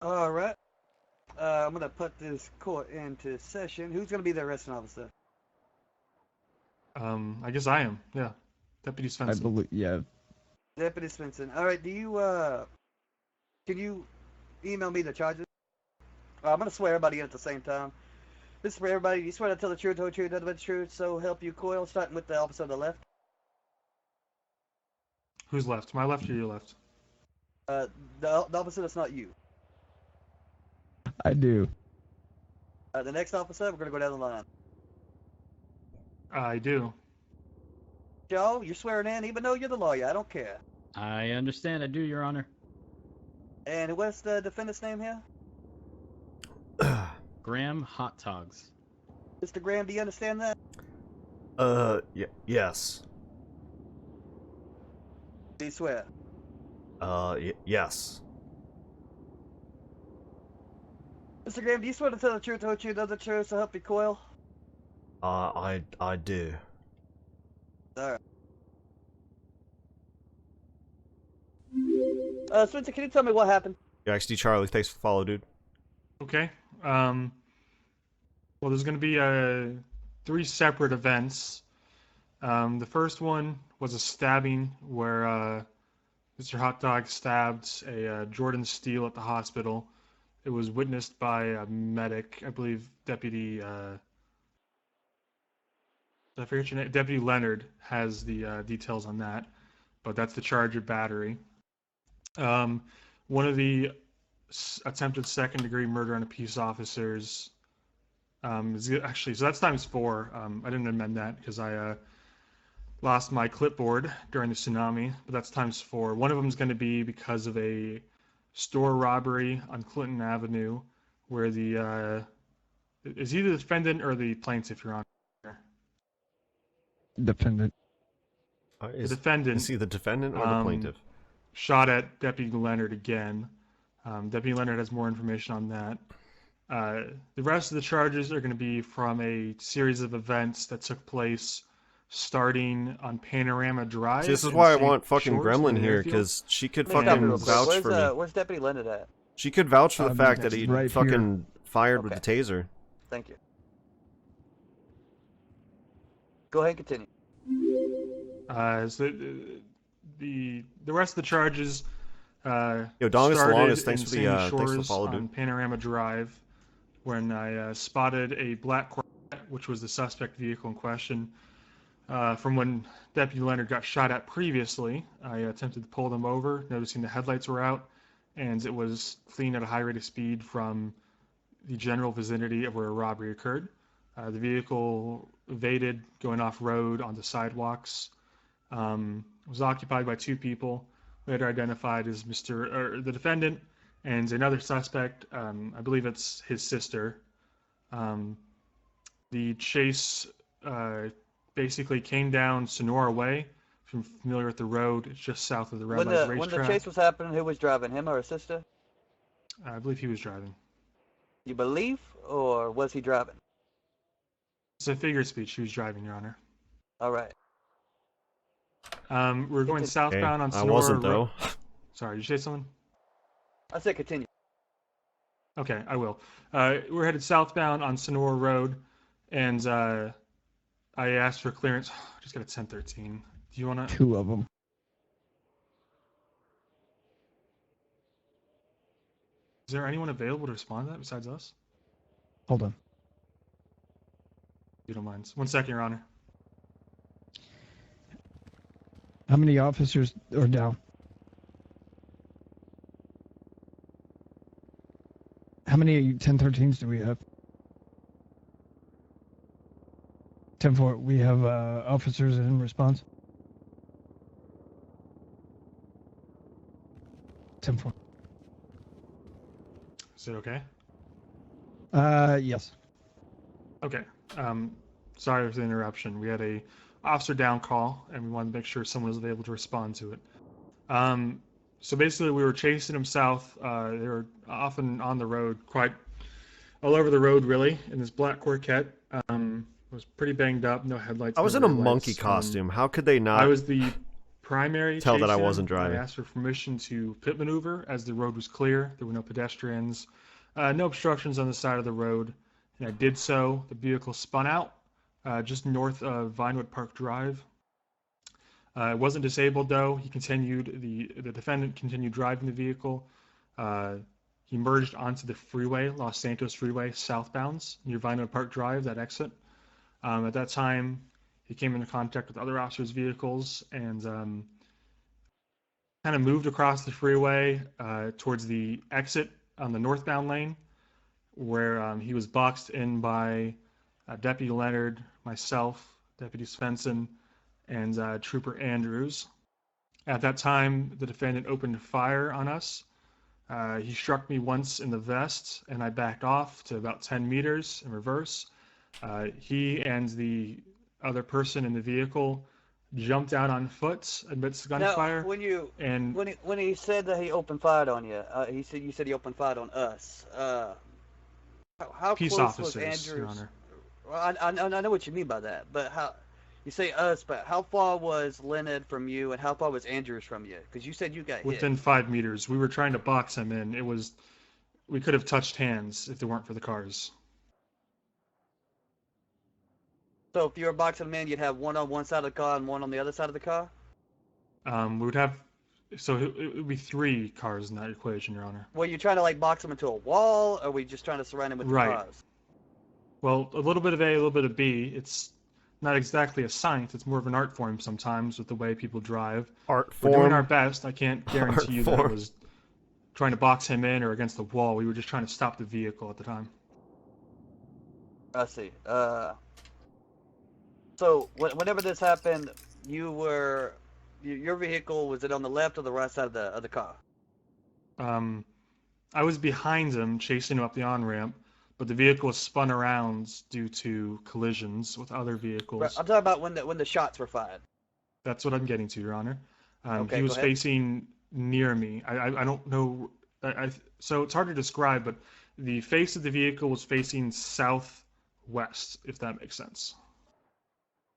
All right. I'm gonna put this court into session. Who's gonna be the arresting officer? I guess I am. Yeah, Deputy I Svensson. believe, yeah. Deputy Svensson. All right. Can you email me the charges? I'm gonna swear everybody in at the same time. This is for everybody. You swear to tell the truth, the whole truth, nothing but the truth. So help you, Coil. Starting with the officer on the left. Who's left? My left or your left? The officer that's not you. I do. The next officer, we're gonna go down the line. I do. Joe, you're swearing in, even though you're the lawyer. I don't care. I understand. I do, Your Honor. And what's the defendant's name here? Graham Hauttogs. Mr. Graham, do you understand that? Yes. Do you swear? Yes. Mr. Graham, do you swear to tell the truth, the whole truth, nothing but the truth, so help you, Coil? I do. Alright. Spencer, can you tell me what happened? Yeah, XD Charlie, thanks for the follow, dude. Okay. Well, there's going to be 3 separate events. The first one was a stabbing where Mr. Hot Dog stabbed a Jordan Steele at the hospital. It was witnessed by a medic, I believe Deputy I forget your name. Deputy Leonard has the details on that, but that's the charge of battery. One of the attempted second-degree murder on a peace officers is actually, so that's ×4. I didn't amend that because I lost my clipboard during the tsunami, but that's ×4. One of them is going to be because of a store robbery on Clinton Avenue, where the is either the defendant or the plaintiff, Your Honor. Defendant. The defendant. Is he the defendant or the plaintiff? Shot at Deputy Leonard again. Deputy Leonard has more information on that. The rest of the charges are going to be from a series of events that took place starting on Panorama Drive. See, this is why I St. want fucking Shores Gremlin in the here, airfield. because she could Let me stop you fucking real quick. vouch for me. Where's Deputy Leonard at? She could vouch for the fact that he right fucking fired with Okay. the taser. Thank you. Go ahead and continue. So the rest of the charges Yo, Dong is the started longest. Thanks in for Sandy the thanks for the Shores follow, on dude. Panorama Drive when I spotted a black Corvette, which was the suspect vehicle in question. From when Deputy Leonard got shot at previously, I attempted to pull them over, noticing the headlights were out, and it was fleeing at a high rate of speed from the general vicinity of where a robbery occurred. The vehicle evaded, going off-road onto sidewalks. Was occupied by 2 people, later identified as the defendant and another suspect. I believe it's his sister. The chase basically came down Sonora Way. If you're familiar with the road, it's just south of the Red Light When the Racetrack. chase was happening, who was driving, him or his sister? I believe he was driving. You believe, or was he driving? It's a figure of speech. He was driving, Your Honor. All right. We're going southbound on I Sonora wasn't Road. though. Sorry, did you say something? I said continue. Okay, I will. We're headed southbound on Sonora Road, and I asked for clearance. I just got a 1013. Do you want to? 2 of them. Is there anyone available to respond to that besides us? Hold on. If you don't mind. 1 second, Your Honor. How many officers are down? How many 1013s do we have? 10-4. We have officers in response. 10-4. Is it okay? Yes. Okay. Sorry for the interruption. We had a officer down call, and we wanted to make sure someone was able to respond to it. So basically, we were chasing them south. They were often on the road, quite all over the road, really, in this black Corvette. Was pretty banged up, no headlights. I was no in a rear monkey lights. costume. How could they not? I was the primary tell that I chasing wasn't him. I driving. asked for permission to pit maneuver as the road was clear. There were no pedestrians, no obstructions on the side of the road, and I did so. The vehicle spun out just north of Vinewood Park Drive. It wasn't disabled though. He continued. The defendant continued driving the vehicle. He merged onto the freeway, Los Santos Freeway, southbounds near Vinewood Park Drive, that exit. At that time, he came into contact with other officers' vehicles and kind of moved across the freeway towards the exit on the northbound lane, where he was boxed in by Deputy Leonard, myself, Deputy Svensson, and Trooper Andrews. At that time, the defendant opened fire on us. He struck me once in the vest, and I backed off to about 10 meters in reverse. He and the other person in the vehicle jumped out on foot amidst gunfire. Now, when he said that he opened fire on you, you said he opened fire on us. How Peace close officers, was Andrews? Your Honor. Well, I know what you mean by that, but how? You say us, but how far was Leonard from you, and how far was Andrews from you? Because you said you got Within hit. 5 meters. We were trying to box him in. We could have touched hands if it weren't for the cars. So if you were boxing him in, you'd have one on one side of the car and one on the other side of the car? We would have, so it would be 3 cars in that equation, Your Honor. Were you trying to like box him into a wall, or were you just trying to surround him with the Right. cars? Well, a little bit of A, a little bit of B. It's not exactly a science. It's more of an art form sometimes with the way people drive. Art We're doing form. our best. I can't guarantee you that it was trying to box him in or against the wall. We were just trying to stop the vehicle at the time. I see. So whenever this happened, your vehicle, was it on the left or the right side of the car? I was behind him, chasing him up the on-ramp, but the vehicle was spun around due to collisions with other vehicles. Right, I'm talking about when the shots were fired. That's what I'm getting to, Your Honor. Okay, he was go ahead. facing near me. I don't know. So it's hard to describe, but the face of the vehicle was facing southwest, if that makes sense.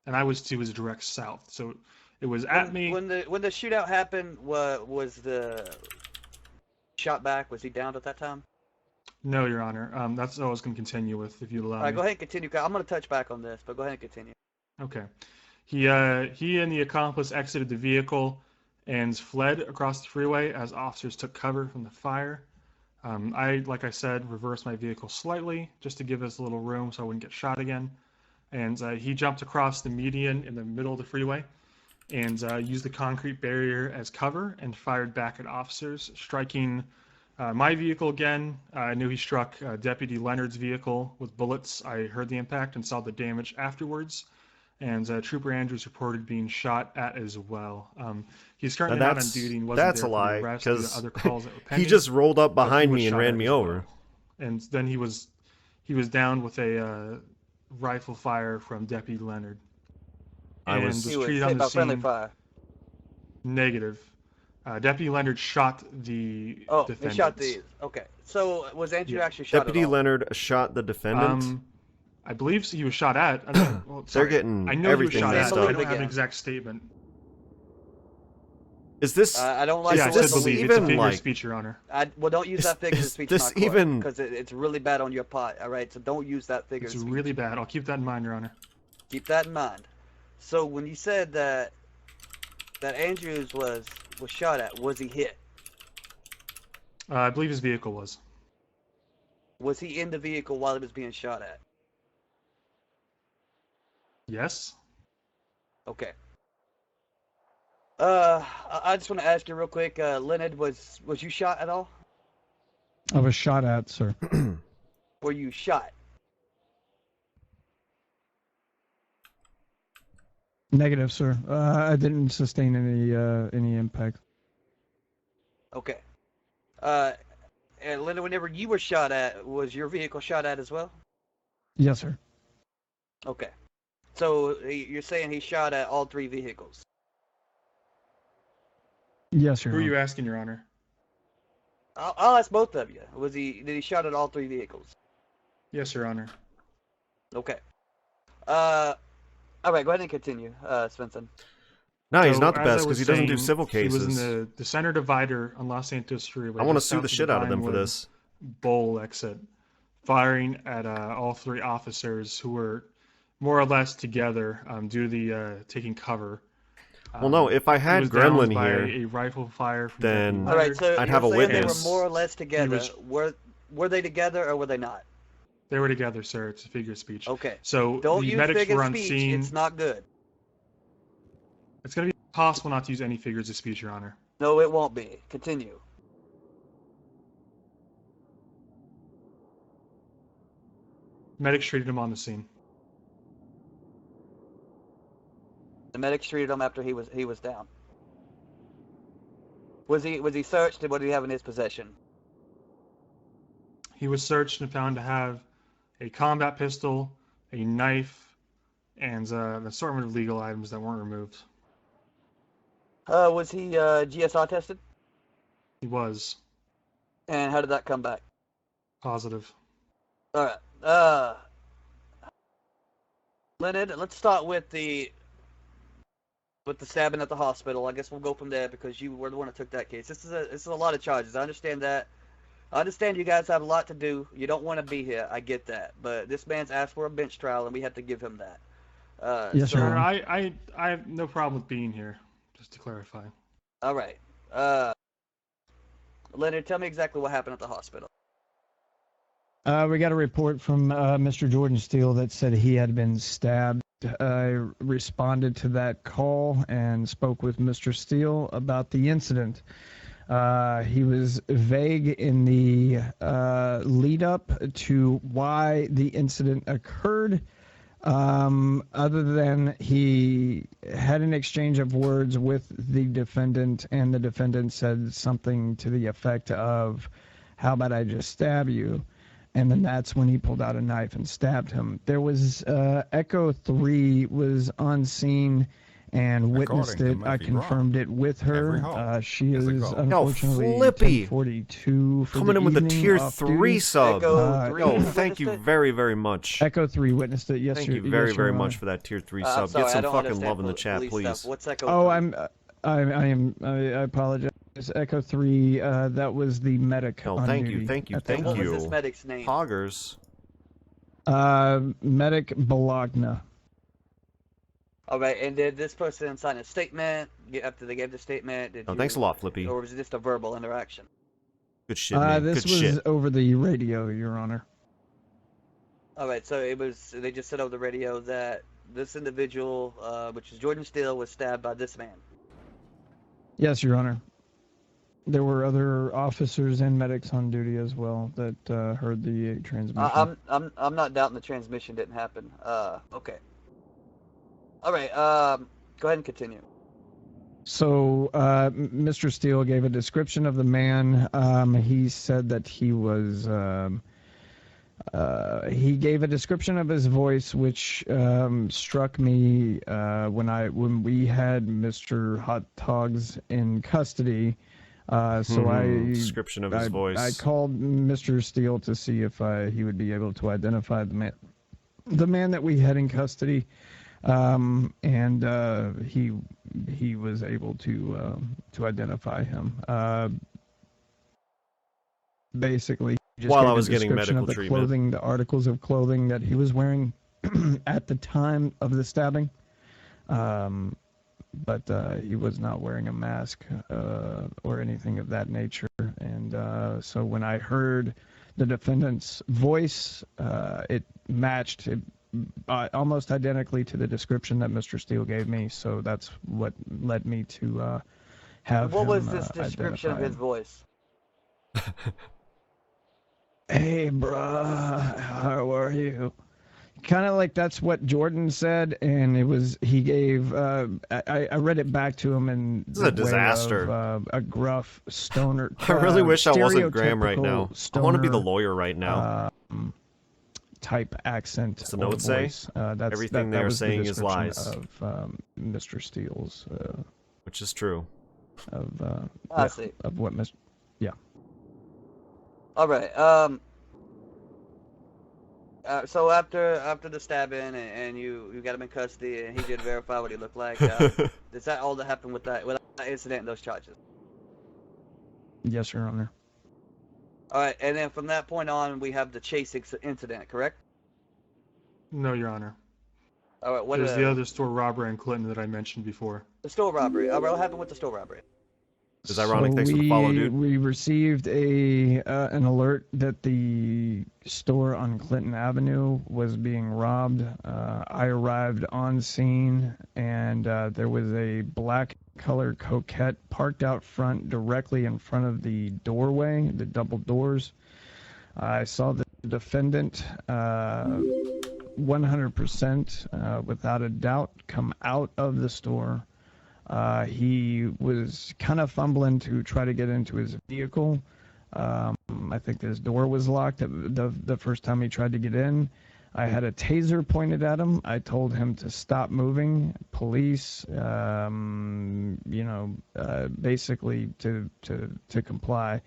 And I was to his direct south. So it was at me. When the shootout happened, was the shot back? Was he downed at that time? No, Your Honor. That's what I was going to continue with, if you allow All right, me. go ahead and continue. I'm going to touch back on this, but go ahead and continue. Okay. He and the accomplice exited the vehicle and fled across the freeway as officers took cover from the fire. Like I said, reversed my vehicle slightly just to give us a little room so I wouldn't get shot again. And he jumped across the median in the middle of the freeway and used the concrete barrier as cover and fired back at officers, striking my vehicle again. I knew he struck Deputy Leonard's vehicle with bullets. I heard the impact and saw the damage afterwards. And Trooper Andrews reported being shot at as well. He's currently not on duty and wasn't That's there a for lie, the arrest due to because other calls that were pending, he just rolled up but he behind was me and shot ran at me as over. well. And then he was down with a rifle fire from Deputy Leonard. And was He was treated hit on by the friendly scene. fire. Negative. Deputy Leonard shot the defendant. He shot the. Okay, so was Andrew actually shot Deputy at all? Leonard shot the defendant. I believe he was shot at. I don't, well, They're sorry. getting I know everything he was shot mixed at, but up. I don't have an Again. exact statement. Is this I don't like Yeah, I the said word believe. believe. It's a even figure of like- speech, Your Honor. Well, don't use that figure of is speech this in my court, even- because it's really bad on your part. All right, so don't use that figure It's of speech. really bad. I'll keep that in mind, Your Honor. Keep that in mind. So when you said that Andrews was shot at, was he hit? I believe his vehicle was. Was he in the vehicle while he was being shot at? Yes. Okay. I just want to ask you real quick, Leonard, was you shot at all? I was shot at, sir. Were you shot? Negative, sir. I didn't sustain any impact. Okay. And Leonard, whenever you were shot at, was your vehicle shot at as well? Yes, sir. Okay. So you're saying he shot at all 3 vehicles? Yes, Your Who are Honor. you asking, Your Honor? I'll ask both of you. Did he shot at all 3 vehicles? Yes, Your Honor. Okay. All right, go ahead and continue, Svensson. No, he's So, not the as I best because was he doesn't do saying, civil He was in cases. the center divider on Los Santos Freeway. I want to just sue the south of shit out of them for Vinewood this. Bowl exit, firing at all three officers who were more or less together due to the taking cover. Well, no, if I He had was downed Gremlin by here, a rifle fire from then- Deputy All right, Leonard. so I'd you're have a saying they were witness. more or less together. was- Were they together or were they not? They were together, sir. It's a figure of speech. Okay. So Don't the use medics figure were of on speech. scene. It's not good. It's going to be possible not to use any figures of speech, Your Honor. No, it won't be. Continue. Medics treated him on the scene. The medics treated him after he was down. Was he searched and what did he have in his possession? He was searched and found to have a combat pistol, a knife, and an assortment of legal items that weren't removed. Was he GSR tested? He was And how did that come back? positive. All right. Leonard, let's start with the stabbing at the hospital. I guess we'll go from there because you were the one that took that case. This is a lot of charges. I understand that. I understand you guys have a lot to do. You don't want to be here. I get that. But this man's asked for a bench trial, and we have to give him that. Yes, Sir, sir. I have no problem with being here, just to clarify. All right. Leonard, tell me exactly what happened at the hospital. We got a report from Mr. Jordan Steele that said he had been stabbed. I responded to that call and spoke with Mr. Steele about the incident. He was vague in the lead up to why the incident occurred, other than he had an exchange of words with the defendant, and the defendant said something to the effect of, "How about I just stab you?" And then that's when he pulled out a knife and stabbed him. There was Echo 3 was on scene and witnessed According it. to I Murphy confirmed it with Every her. home She is a is goal. unfortunately Yo, Flippy! 1042 for Coming the in with a evening, tier off 3 duty. sub. Echo 3 Yo, witnessed thank you it? very, very much. Echo 3 witnessed it. Yes, Thank your- you very, yes, very Your much Honor. for that tier 3 I'm sub. sorry, Get I some don't fucking understand love in the chat, police please. stuff. What's Echo Oh, 3? I apologize. Echo 3, that was the medic No, on thank duty you, thank you, at the thank What time. was you. this medic's name? Poggers. Medic Bologna. All right, and did this person sign a statement after they gave the statement? Oh, thanks a lot, Flippy. Or was it just a verbal interaction? Good shit, man. This Good was shit. over the radio, Your Honor. All right, so they just said over the radio that this individual, which is Jordan Steele, was stabbed by this man. Yes, Your Honor. There were other officers and medics on duty as well that heard the transmission. I'm not doubting the transmission didn't happen. Okay. All right. Go ahead and continue. So, Mr. Steele gave a description of the man. He said that he was. He gave a description of his voice, which struck me when we had Mr. Hauttogs in custody. So Description of his voice. I called Mr. Steele to see if he would be able to identify the man that we had in custody, and he was able to identify him. Basically, he just While gave I a was getting description medical of the treatment. clothing, the articles of clothing that he was wearing at the time of the stabbing. But he was not wearing a mask or anything of that nature. And so when I heard the defendant's voice, it matched almost identically to the description that Mr. Steele gave me. So that's what led me to have What him was this description of identify his him. voice? Hey, bruh, how are you? Kind of like that's what Jordan said, and he gave. I read it back to him, and This is a disaster. A gruff stoner. I really wish I wasn't Graham right now. stereotypical I want to be the stoner, lawyer right now. Type accent. What's the or note say? voice. Everything they are was the saying is description lies. Of Mr. Steele's. Which is true. I see. Of what Mr. All right. So after the stabbing and you got him in custody and he did verify what he looked like, is that all that happened with that incident and those charges? Yes, Your Honor. All right, and then from that point on, we have the chase incident, correct? No, Your Honor. All right, what There's the other store robbery in Clinton that I mentioned before. the store robbery. All right, what happened with the store robbery? It's ironic. Thanks for the follow, dude. We received an alert that the store on Clinton Avenue was being robbed. I arrived on scene, and there was a black colored Coquette parked out front, directly in front of the doorway, the double doors. I saw the defendant 100%, without a doubt, come out of the store. He was kind of fumbling to try to get into his vehicle. I think his door was locked the first time he tried to get in. I had a taser pointed at him. I told him to stop moving. Police, basically to comply.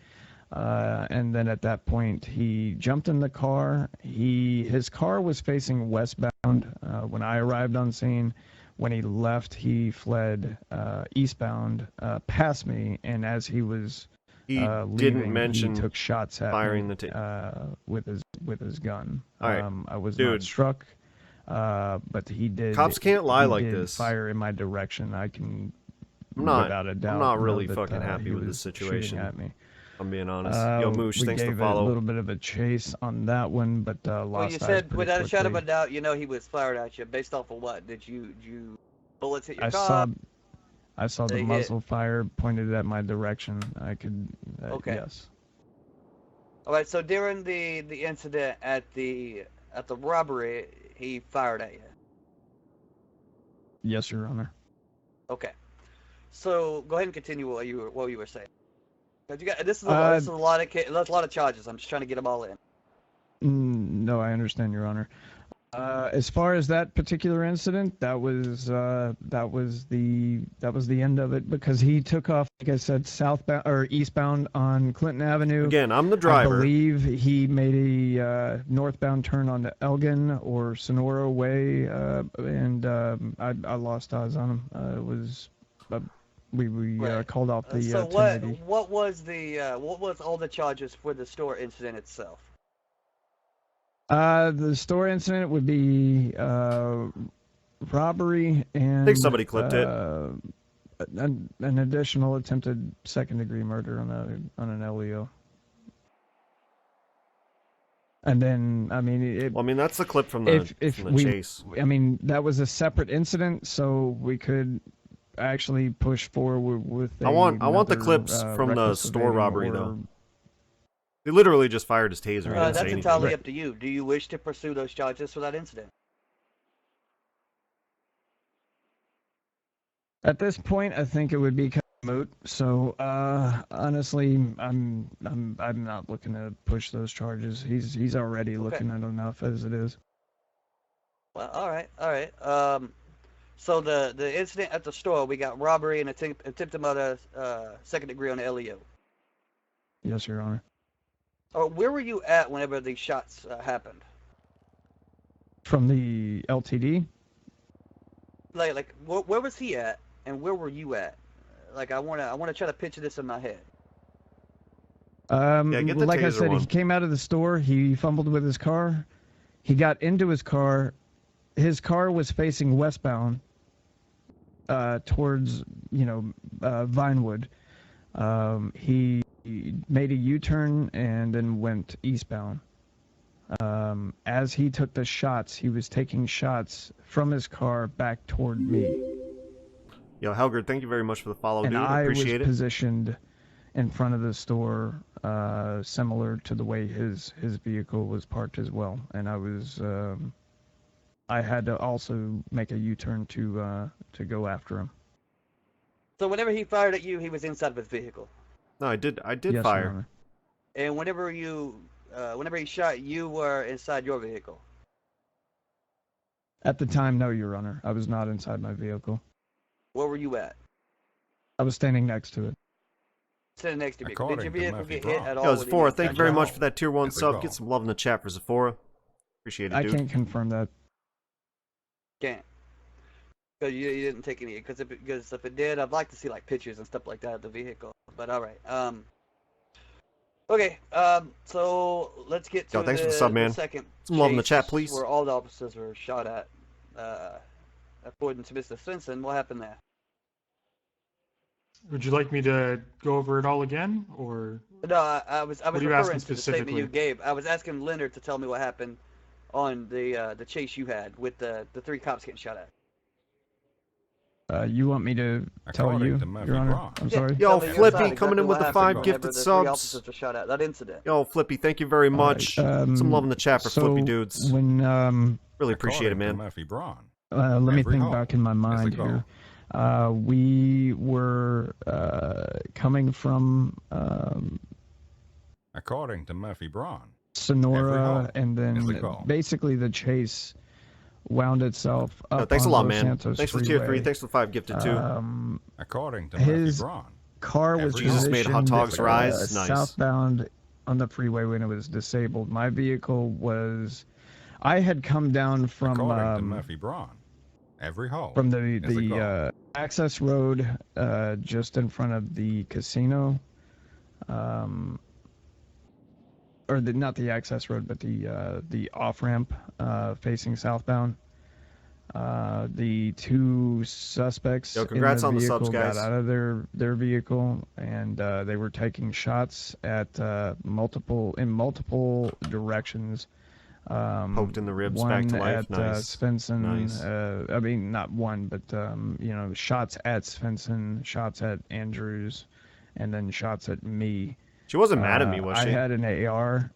And then at that point, he jumped in the car. His car was facing westbound when I arrived on scene. When he left, he fled eastbound past me, and as he was didn't leaving, mention he took shots at firing me with his gun. All right, I was dude. not struck, but he did. Cops can't lie he like did this. Fire in my direction. I can, without a doubt, I'm not really know that, fucking happy he with was this shooting situation. at me. I'm being honest. Yo, Moosh, thanks for We gave the it a follow. little bit of a chase on that one, but lost Well, you eyes said pretty without a shadow of a quickly. doubt, you know he was fired at you. Based off of what? Did you bullets hit your I car? saw the They hit- muzzle fire pointed at my direction. I could, Okay. yes. All right. So during the incident at the robbery, he fired at you. Yes, Your Honor. Okay. So go ahead and continue what you were saying. 'Cause you got this is Uh, this is a lot of charges. I'm just trying to get them all in. No, I understand, Your Honor. As far as that particular incident, that was the end of it, because he took off, like I said, southbound or eastbound on Clinton Avenue. Again, I'm the I driver. believe he made a northbound turn onto Elgin or Sonora Way, and I lost eyes on him. It was we Right. called off the So 1080. what was all the charges for the store incident itself? The store incident would be robbery and I think somebody clipped it. an additional attempted second-degree murder on an LEO. And then, I mean, Well, I mean, that's the clip from the chase. I mean, that was a separate incident, so we could actually push forward with. I want the another, clips from the reckless store evading robbery, or- though. They literally just fired his taser. He didn't say That's anything. entirely up to you. Do you wish to pursue those charges for that incident? At this point, I think it would be kind of moot. So, honestly, I'm not looking to push those charges. He's already looking at enough as it is. Well, all right. So the incident at the store, we got robbery and attempted murder, second degree on the LEO. Yes, Your Honor. Where were you at whenever these shots happened? From the LTD? Like where was he at, and where were you at? Like I wanna try to picture this in my head. Yeah, get the like I taser said, one. he came out of the store. He fumbled with his car. He got into his car. His car was facing westbound, towards Vinewood. He made a U-turn and then went eastbound. As he took the shots, he was taking shots from his car back toward me. Yo, Helgard, thank you very much for the follow, And dude. I was Appreciate it. positioned in front of the store, similar to the way his vehicle was parked as well. And I had to also make a U-turn to go after him. So whenever he fired at you, he was inside of his vehicle. No, I did Yes, Your fire. Honor. And whenever he shot, you were inside your vehicle. At the time, no, Your Honor. I was not inside my vehicle. Where were you at? I was standing next to it. Sitting next to your vehicle. Did your According to vehicle Murphy get hit Brown. at all? Yo, with Zephora, any thank you very gunshot? much for that tier 1 Here we sub. go. Get some love in the chat for Zephora. Appreciate it, I dude. can't confirm that. Can't. Because you didn't take any. Because if it did, I'd like to see like pictures and stuff like that of the vehicle. But all right. Okay. So let's get to Yo, thanks for the sub, man. second. Some love in the chase chat, please. Where all the officers were shot at. According to Mr. Svensson, what happened there? Would you like me to go over it all again, or? No, I was are you referring asking to the statement you specifically? gave. I was asking Leonard to tell me what happened on the chase you had with the 3 cops getting shot at. You want me to tell According you, to Murphy Your Honor? Braun. I'm Yeah, sorry. Yo, tell me your Flippy side, coming in exactly with what the happened 5 whenever gifted the 3 subs. officers were shot at. That incident. Yo, Flippy, thank you very much. Some love in the chat for So Flippy dudes. when Really appreciate it, According to man. Murphy Braun. let me Every think hole back in my is a mind goal. here. We were coming from According to Murphy Braun. Every Sonora, hole and is a then goal. basically the chase wound itself up. Yo, thanks a on lot, Los man. Santos Thanks for the Freeway. tier 3. Thanks for the 5 gifted, too. According to His Murphy Braun. car was Every hole Jesus made positioned Hauttogs rise. Nice. southbound on the freeway when it was disabled. My vehicle was. I had come down According to Murphy Braun. Every hole from the is a goal. access road just in front of the casino, or not the access road, but the off ramp facing southbound. The 2 suspects Yo, congrats in on the the vehicle subs, guys. got out of their vehicle, and they were taking shots at multiple directions. Poked in the ribs, one back to life. at Nice. Svensson. Nice. I mean, not one, but shots at Svensson, shots at Andrews, and then shots at me. She wasn't mad at me, was she? I had an AR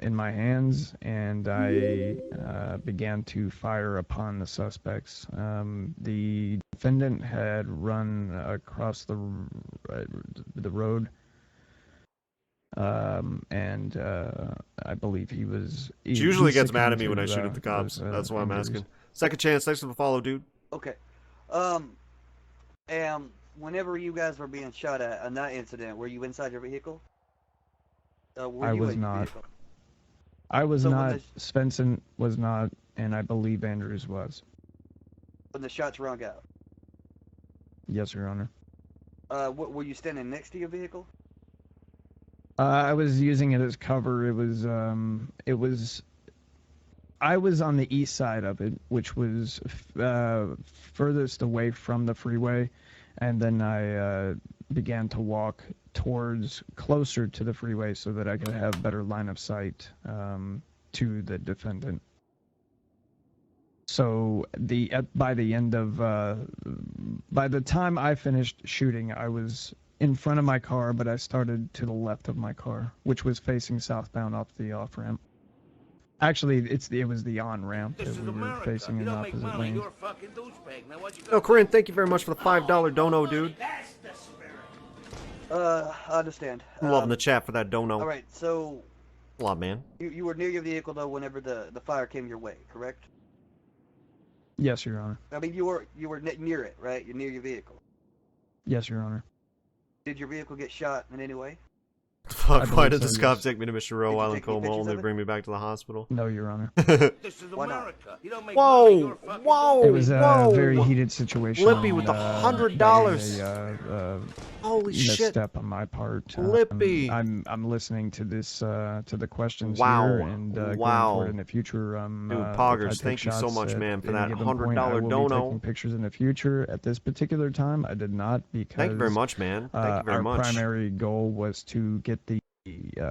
in my hands, and I began to fire upon the suspects. The defendant had run across the road. And I believe he was. She usually gets mad at me succumbed when I to, shoot at the cops. That's why I'm injuries. asking. Second chance. Thanks for the follow, dude. Okay. And whenever you guys were being shot at on that incident, were you inside your vehicle? I was not. I was So when not. Svensson was not, and I believe Andrews was. When the shots rung out, Yes, Your Honor. were you standing next to your vehicle? I was using it as cover. It was. I was on the east side of it, which was furthest away from the freeway, and then I began to walk towards closer to the freeway so that I could have better line of sight to the defendant. So by the time I finished shooting, I was in front of my car, but I started to the left of my car, which was facing southbound off the off ramp. Actually, it was the on ramp that we were facing in opposite lanes. Oh, Corinne, thank you very much for the $5 dono, dude. I understand. I'm loving the chat for that dono. All right, so A lot, man. you were near your vehicle though whenever the fire came your way, correct? Yes, Your Honor. I mean, you were near it, right? You're near your vehicle. Yes, Your Honor. Did your vehicle get shot in any way? Fuck, why believe did the so, cops yes. take me to Mission Did Row you while in take any coma pictures only of to it? bring me back to the hospital? No, Your Honor. This is Why not? America. You don't make Whoa! money, you're a fucking Whoa! It was a whoa! very heated situation. Flippy with the and, $100. that was Holy shit! misstep on my part. Flippy. I'm listening to this to the questions Wow. here, and going Wow. forward in the future. Dude, if I Poggers, take thank you so shots much, at man, for any that given $100 point, I will be dono. taking pictures in the future. At this particular time, I did not, because Thank you very much, man. Thank you very our much. primary goal was to get the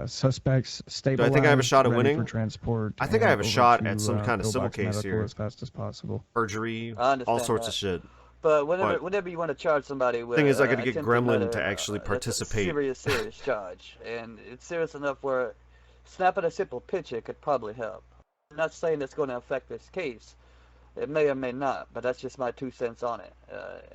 suspects Do stabilized. I think I have a shot at ready winning? for transport. I think I have a and over shot to, at some kind of go civil back to case medical here. as fast as possible. Perjury, I understand all sorts that. of shit. But But- whenever you want to charge somebody with Thing is, I gotta get attempted Gremlin murder, to actually that's a participate. serious charge, and it's serious enough where snapping a simple picture could probably help. I'm not saying it's going to affect this case. It may or may not, but that's just my 2 cents on it.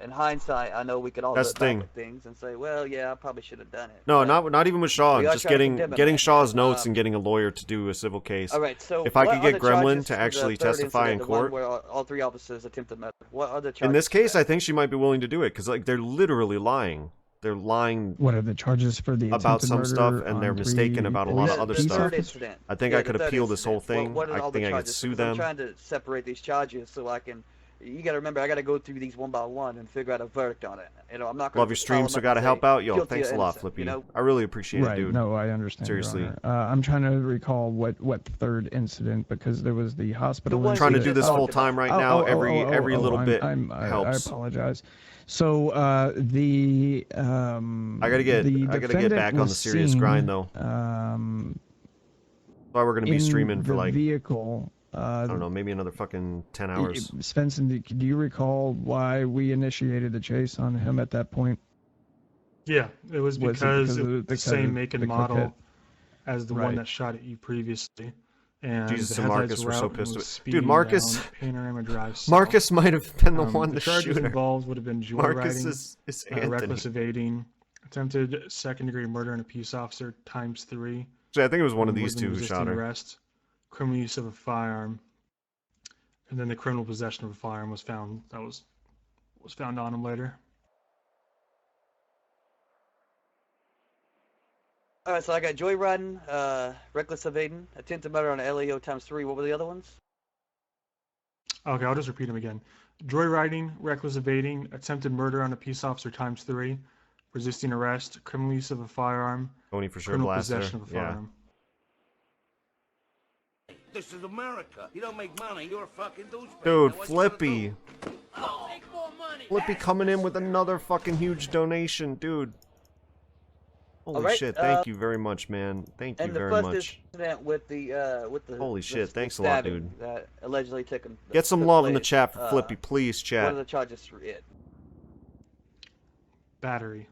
In hindsight, I know we could all That's look the back thing. at things and say, well, yeah, I probably should have done it. No, But- not even with Shaw. We are Just trying to condemn getting him. Shaw's notes Um, and getting a lawyer to do a civil case. All right, so If I what could get other Gremlin charges to for the actually third testify in incident, the one court. where all 3 officers attempted murder? What other charges? In this for case, that? I think she might be willing to do it because like they're literally lying. they're lying What are the charges for the about attempted some murder stuff, and on they're mistaken about a lot of other the stuff. third incident. I think Yeah, I could the third appeal this whole incident. thing. What are I all the think I could charges? sue Because I'm them. trying to separate these charges so I can. You got to remember, I got to go through these one by one and figure out a verdict on it. You know, I'm not going Love your stream, so gotta help out. Yo, thanks a lot, Flippy. You know? I really appreciate Right. it, dude. No, I understand. Seriously. Your Honor. I'm trying to recall what third incident, because there was the hospital. The one I'm trying to we do just this talked full about. time right now. Every little bit I helps. apologize. So the I gotta get back on the serious grind though. That's why we're gonna be streaming for like vehicle. I don't know, maybe another fucking 10 hours. Svensson, do you recall why we initiated the chase on him at that point? Yeah, it was Was it because it because was of the same make and the model coquette? as the Right. one that shot at you previously. And Jesus the and headlights Marcus were were so out and pissed was at me. Dude, speeding Marcus- down Panorama Drive south. Marcus might have been the one the to charges shoot her. involved would have been Marcus joyriding, is Anthony. reckless evading, attempted second-degree murder on a peace officer ×3. Actually, I think it was one of would these have been two who shot resisting her. arrest, criminal use of a firearm, and then the criminal possession of a firearm was found. That was found on him later. All right, so I got joyriding, reckless evading, attempted murder on LAO ×3. What were the other ones? Okay, I'll just repeat them again. Joyriding, reckless evading, attempted murder on a peace officer ×3, resisting arrest, criminal use of a firearm, Tony for sure criminal blasted possession her. of a Yeah. firearm. This is America. You don't make money, you're a fucking douchebag. Dude, Now what you gonna Flippy. do? Make more money. Flippy coming in with another fucking huge donation, dude. Holy Alright, shit, thank you very much, man. Thank you And the very first much. incident with the Holy the shit, thanks a lot, stabbing dude. That allegedly took him. Get some took love in the place. chat for Flippy, please, What are chat. the charges for it? Battery.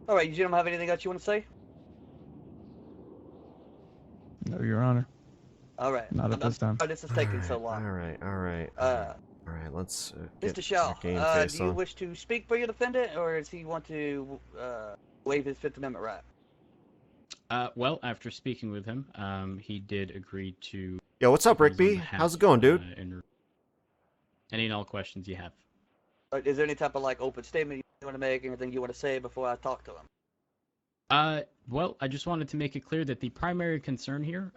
All right, you gentlemen have anything else you want to say? No, Your Honor. All right. Not at this time. Sorry this is taking so long. Alright. Uh, Alright, let's get Mr. Shaw, our game do face you on. wish to speak for your defendant, or does he want to waive his Fifth Amendment right? Well, after speaking with him, he did agree to. Yo, what's up, Rick propose on B? behalf, How's it going, dude? Any and all questions you have. Is there any type of like open statement you want to make? Anything you want to say before I talk to him? Well, I just wanted to make it clear that the primary concern here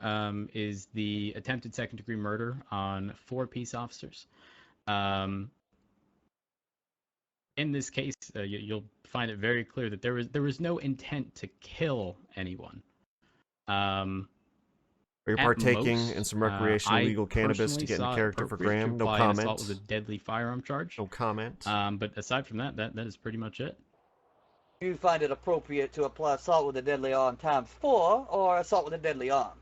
is the attempted second-degree murder on 4 peace officers. In this case, you'll find it very clear that there was no intent to kill anyone. Are you At partaking most, in some recreational I legal cannabis to personally get in saw it character for appropriate to Graham? No apply an assault comment. with a deadly firearm charge. No comment. But aside from that is pretty much it. You find it appropriate to apply assault with a deadly arm ×4 or assault with a deadly arm?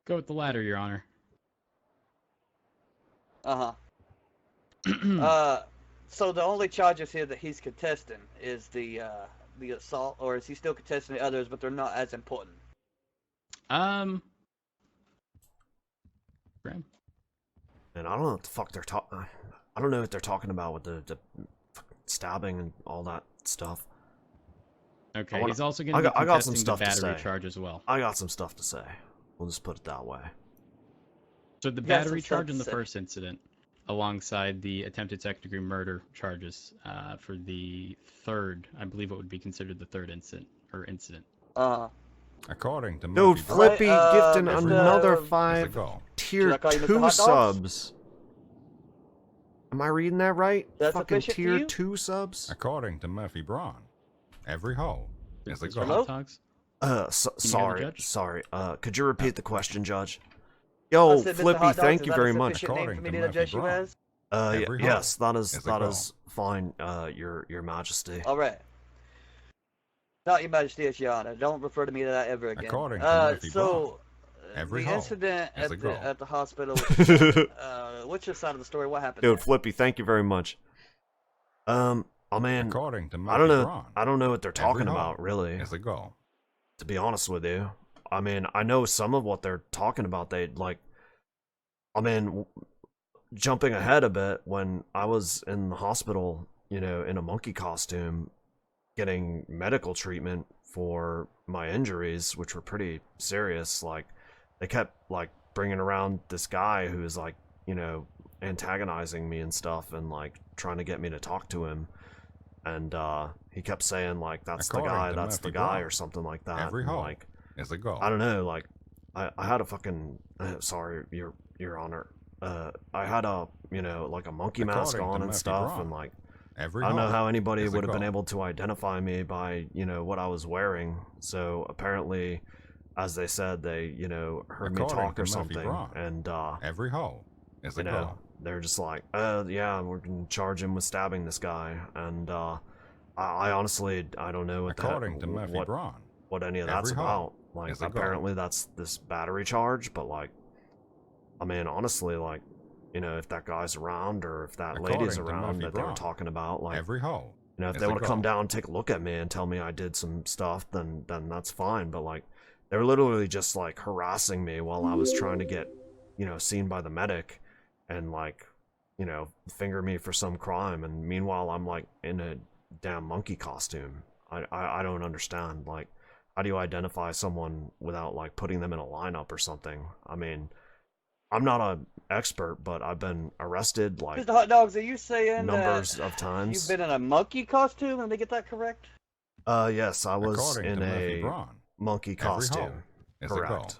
Go with the latter, Your Honor. So the only charges here that he's contesting is the assault, or is he still contesting the others, but they're not as important? Graham. And I don't know what the fuck they're talking. I don't know what they're talking about with the stabbing and all that stuff. Okay, wanna- he's also going to be I got some contesting stuff the to battery say. charge as well. I got some stuff to say. We'll just put it that way. So the You got some battery stuff charge to in the say. first incident, alongside the attempted second-degree murder charges for the third, I believe what would be considered the third incident. According to Dude, Murphy Flippy gifting Mr. another There's a 5 goal. tier Should I call you Mr. 2 Hot Dogs? subs. Am I reading that right? That's Fucking efficient for tier you? 2 subs? According to Murphy Braun, every hole is a Mr. goal. Hello? Hauttogs? Sorry, Judge? sorry. Could you repeat the question, Judge? Yo, I said, Mr. Flippy, Hot Dogs, thank is you that a very much. sufficient name According for me to to Murphy address you Braun. as? Every hole Yes, that is a that goal. is fine, your Majesty. All right. Not Your Majesty, it's Your Honor. Don't refer to me to that ever again. According to Murphy so Every the hole incident is a goal. at the hospital. What's your side of the story? What happened? Dude, there? Flippy, thank you very much. Oh man, According to Murphy I don't know. Braun, I don't know what they're talking hole about, really. is a goal. To be honest with you, I mean, I know some of what they're talking about. They like, I mean, jumping ahead a bit, when I was in the hospital, you know, in a monkey costume, getting medical treatment for my injuries, which were pretty serious. Like, they kept like bringing around this guy who was like, you know, antagonizing me and stuff, and like trying to get me to talk to him. And he kept saying like, that's the guy, that's the guy, or something like that. Every and, hole like, is a goal. I don't know, like, I had a fucking sorry, your honor. I had a, you know, like a monkey mask on and stuff, and like, I don't know how anybody would have been able to identify me by, you know, what I was wearing. So apparently, as they said, they, you know, heard me talk or something, and every hole is a you know, goal. they're just like, yeah, we're gonna charge him with stabbing this guy, and I honestly, I don't know what what any of that's about. Like, apparently that's this battery charge, but like, I mean, honestly, like, you know, if that guy's around, or if that lady's around that they were talking about, like, every hole, you know, if they would have come down and take a look at me and tell me I did some stuff, then that's fine. But like, they were literally just like harassing me while I was trying to get, you know, seen by the medic, and like, you know, finger me for some crime, and meanwhile I'm like in a damn monkey costume. I don't understand. Like, how do you identify someone without like putting them in a lineup or something? I mean, I'm not an expert, but I've been arrested like Mr. Hauttogs, are you saying numbers of times. You've been in a monkey costume? Let me get that correct. Yes, I was in a monkey costume. Correct.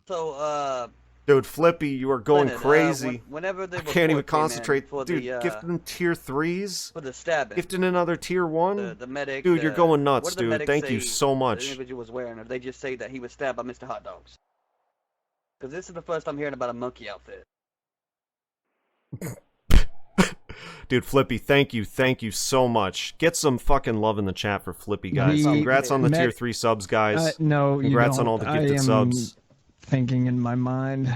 So, dude, Flippy, you are going Leonard, crazy. Whenever the I can't even concentrate. for Dude, the, gifting tier 3s? for the stabbing. Gifting another tier 1? The medic. Dude, you're going nuts, what did the dude. medic Thank say you so much. The individual was wearing, or they just say that he was stabbed by Mr. Hauttogs? Because this is the first I'm hearing about a monkey outfit. Dude, Flippy, thank you so much. Get some fucking love in the chat for Flippy, guys. Congrats on the tier 3 subs, guys. No, congrats on all the gifted subs. Thinking in my mind.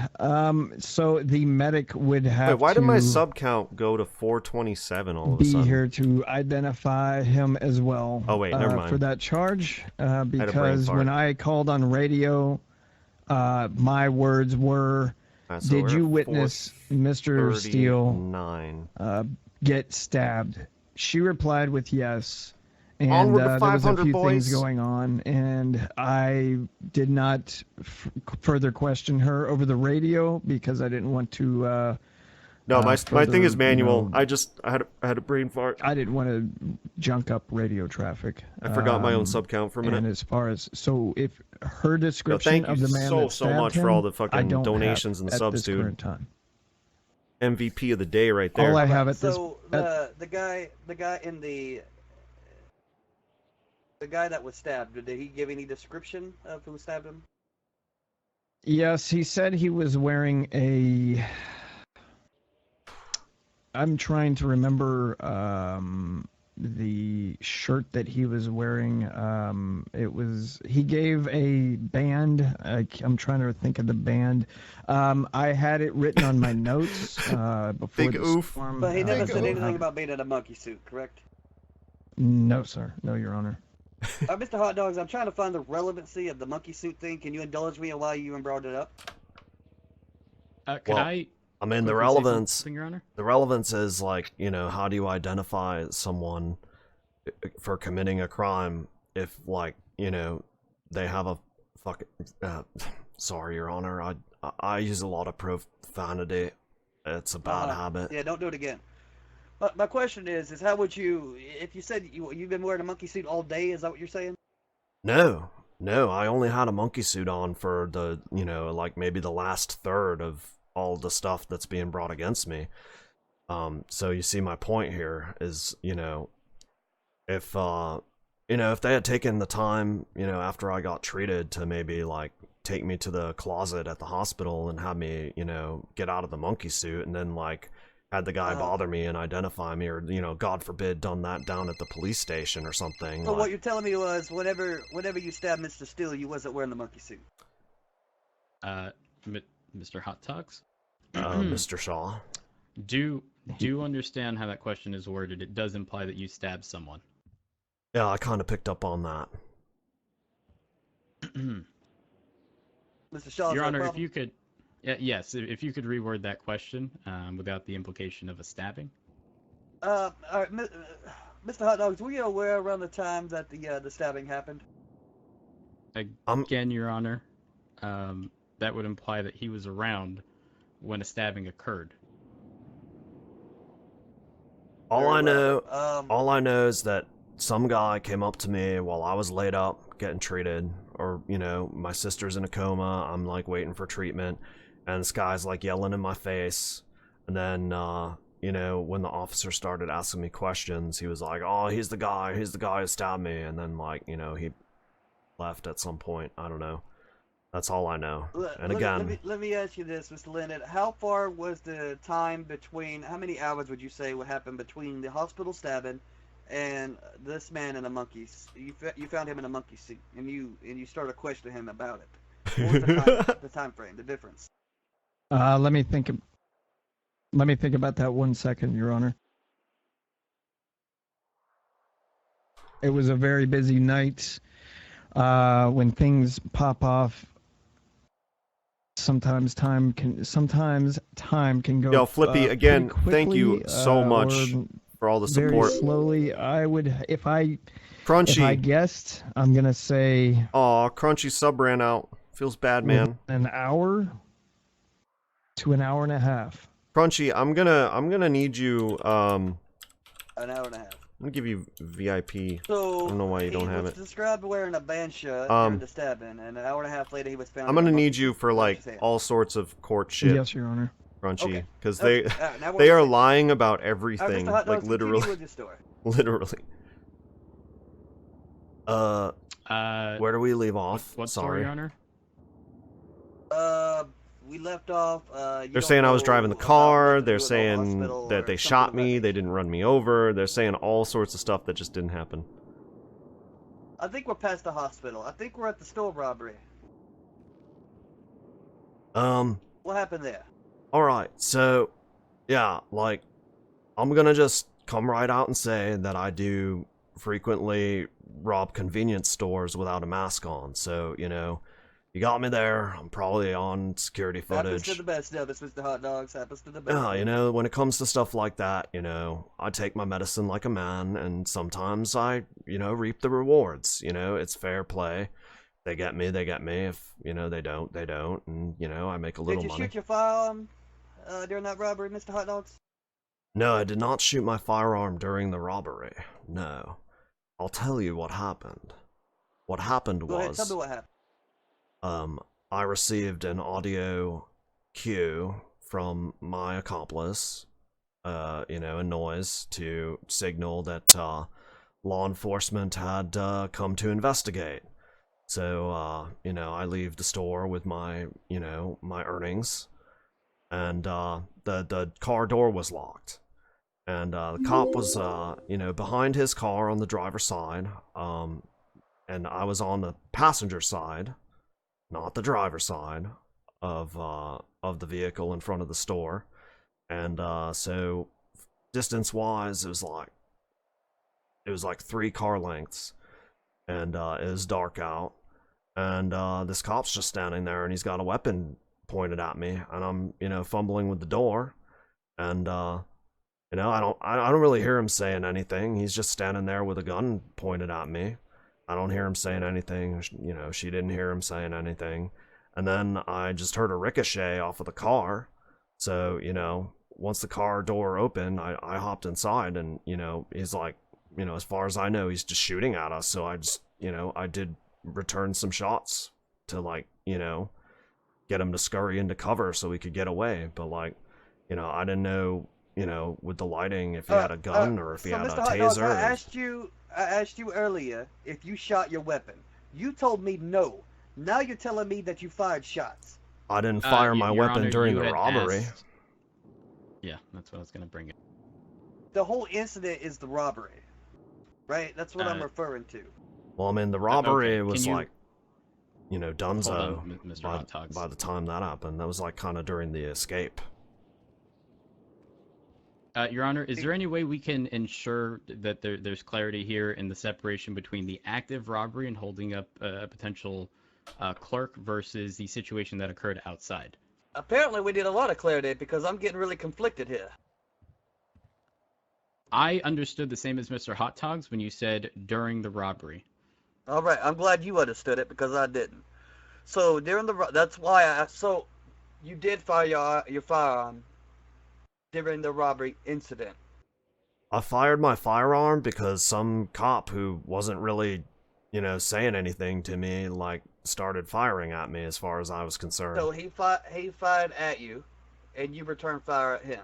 So the medic would have Wait, why did my sub count go to 427 all of a sudden? Be here to identify him as well. Oh wait, never mind. For that charge, because when I called on radio, my words were, so "Did you witness Mr. Steele get stabbed?" She replied with yes. And there was a few things going on, and I did not further question her over the radio because I didn't want to. No, my thing is manual. You know, I had a brain fart. I didn't want to junk up radio traffic. I forgot my own sub count for a minute. And as far as if her description of the man that stabbed so much him, for all the fucking donations and subs, dude. Current time. MVP of the day right there. All I have at this. So the guy in the guy that was stabbed, did he give any description of who stabbed him? Yes, he said he was wearing a. I'm trying to remember the shirt that he was wearing. It was. He gave a band. I'm trying to think of the band. I had it written on my notes before Big the oof. storm. But he never said anything about being in a monkey suit, correct? No, sir. No, Your Honor. Mr. Hauttogs, I'm trying to find the relevancy of the monkey suit thing. Can you indulge me on why you even brought it up? I mean, the relevance is like, you know, how do you identify someone for committing a crime if, like, you know, they have a fucking sorry, Your Honor, I use a lot of profanity. It's a bad habit. Yeah, don't do it again. But my question is how would you, if you said you've been wearing a monkey suit all day, is that what you're saying? No, I only had a monkey suit on for the, you know, like maybe the last third of all the stuff that's being brought against me. So you see my point here is, you know, if they had taken the time, you know, after I got treated to maybe like take me to the closet at the hospital and have me, you know, get out of the monkey suit and then like had the guy bother me and identify me, or, you know, God forbid, done that down at the police station or something. So what you're telling me was whenever you stabbed Mr. Steele, you wasn't wearing the monkey suit. Mr. Hauttogs? Mr. Shaw. Do you understand how that question is worded? It does imply that you stabbed someone. Yeah, I kind of picked up on that. Mr. Shaw, Your Honor, if you could... Yes, if you could reword that question without the implication of a stabbing. All right, Mr. Hauttogs, were you aware around the time that the stabbing happened? Again, Your Honor, that would imply that he was around when a stabbing occurred. All I know, Um, all I know is that some guy came up to me while I was laid up getting treated, or my sister's in a coma. I'm like waiting for treatment, and this guy's like yelling in my face. And then, when the officer started asking me questions, he was like, "Oh, he's the guy who stabbed me." And then he left at some point. I don't know. That's all I know. And again, let me ask you this, Mr. Lennon. How far was the time between? How many hours would you say would happen between the hospital stabbing and this man in a monkey's? You found him in a monkey suit, and you started questioning him about it. What was the time frame? The difference? Let me think. Let me think about that 1 second, Your Honor. It was a very busy night. When things pop off, sometimes time can go. yo, Flippy, again, pretty thank you quickly, so much or for all the very support. slowly. I would, if I Crunchy. guessed, I'm gonna say Aw, Crunchy sub ran out. Feels bad, man. an hour to an hour and a half. Crunchy, I'm gonna need you. An hour and a half. I'm gonna give you VIP. So I don't know why you don't have He it. was described wearing a band shirt during the stabbing, and an hour and a half later he was found. I'm in a gonna monkey need you suit. for What like you saying? all sorts of court shit, Yes, Your Honor. Crunchy, Okay. because Okay. they Now what they you are saying? lying about All right, everything, Mr. Hot like Dogs, literally, continue with your story. literally. Where do we leave off? What Sorry. story, Your Honor? We left off. They're saying I was driving the car. They're saying that they shot me. They didn't run me over. They're saying all sorts of stuff that just didn't happen. I think we're past the hospital. I think we're at the store robbery. What happened there? Alright, so, yeah, like, I'm gonna just come right out and say that I do frequently rob convenience stores without a mask on. So, you got me there. I'm probably on security Happens footage. to the best of us, Mr. Hot Dogs. Happens to the best. Yeah, when it comes to stuff like that, I take my medicine like a man, and sometimes I, reap the rewards. It's fair play. They get me, they get me. If, they don't, they don't. And, I make a little Did you money. shoot your firearm during that robbery, Mr. Hot Dogs? No, I did not shoot my firearm during the robbery. No. I'll tell you what happened. What happened Go ahead, was, tell me what happened. I received an audio cue from my accomplice, a noise to signal that law enforcement had come to investigate. So, I leave the store with my, my earnings, and the car door was locked. And the cop was, behind his car on the driver's side, and I was on the passenger side, not the driver's side, of the vehicle in front of the store. And so, distance-wise, it was like 3 car lengths, and it was dark out, and this cop's just standing there, and he's got a weapon pointed at me, and I'm, fumbling with the door, and I don't really hear him saying anything. He's just standing there with a gun pointed at me. I don't hear him saying anything. She didn't hear him saying anything. And then I just heard a ricochet off of the car. So, once the car door opened, I hopped inside, and, he's like, as far as I know, he's just shooting at us. So I just, I did return some shots to, like, get him to scurry into cover so we could get away. But, like, I didn't know, with the lighting, if he had a gun or if he had Mr. a Hot Dogs, taser. I asked you earlier if you shot your weapon. You told me no. Now you're telling me that you fired shots. I didn't fire my Your weapon Honor, during you the had robbery. asked- Yeah, that's what I was gonna bring up. The whole incident is the robbery, right? That's what I'm referring to. Well, I mean, the robbery okay. was Can you- like, donezo Hold on, Mr. Hot Dogs. by the time that happened. That was like kind of during the escape. Your Honor, is there any way we can ensure that there's clarity here in the separation between the active robbery and holding up a potential clerk versus the situation that occurred outside? Apparently we need a lot of clarity because I'm getting really conflicted here. I understood the same as Mr. Hauttogs when you said during the robbery. All right, I'm glad you understood it because I didn't. So that's why so you did fire your firearm during the robbery incident. I fired my firearm because some cop who wasn't really, saying anything to me, like, started firing at me as far as I was concerned. So he fired at you, and you returned fire at him.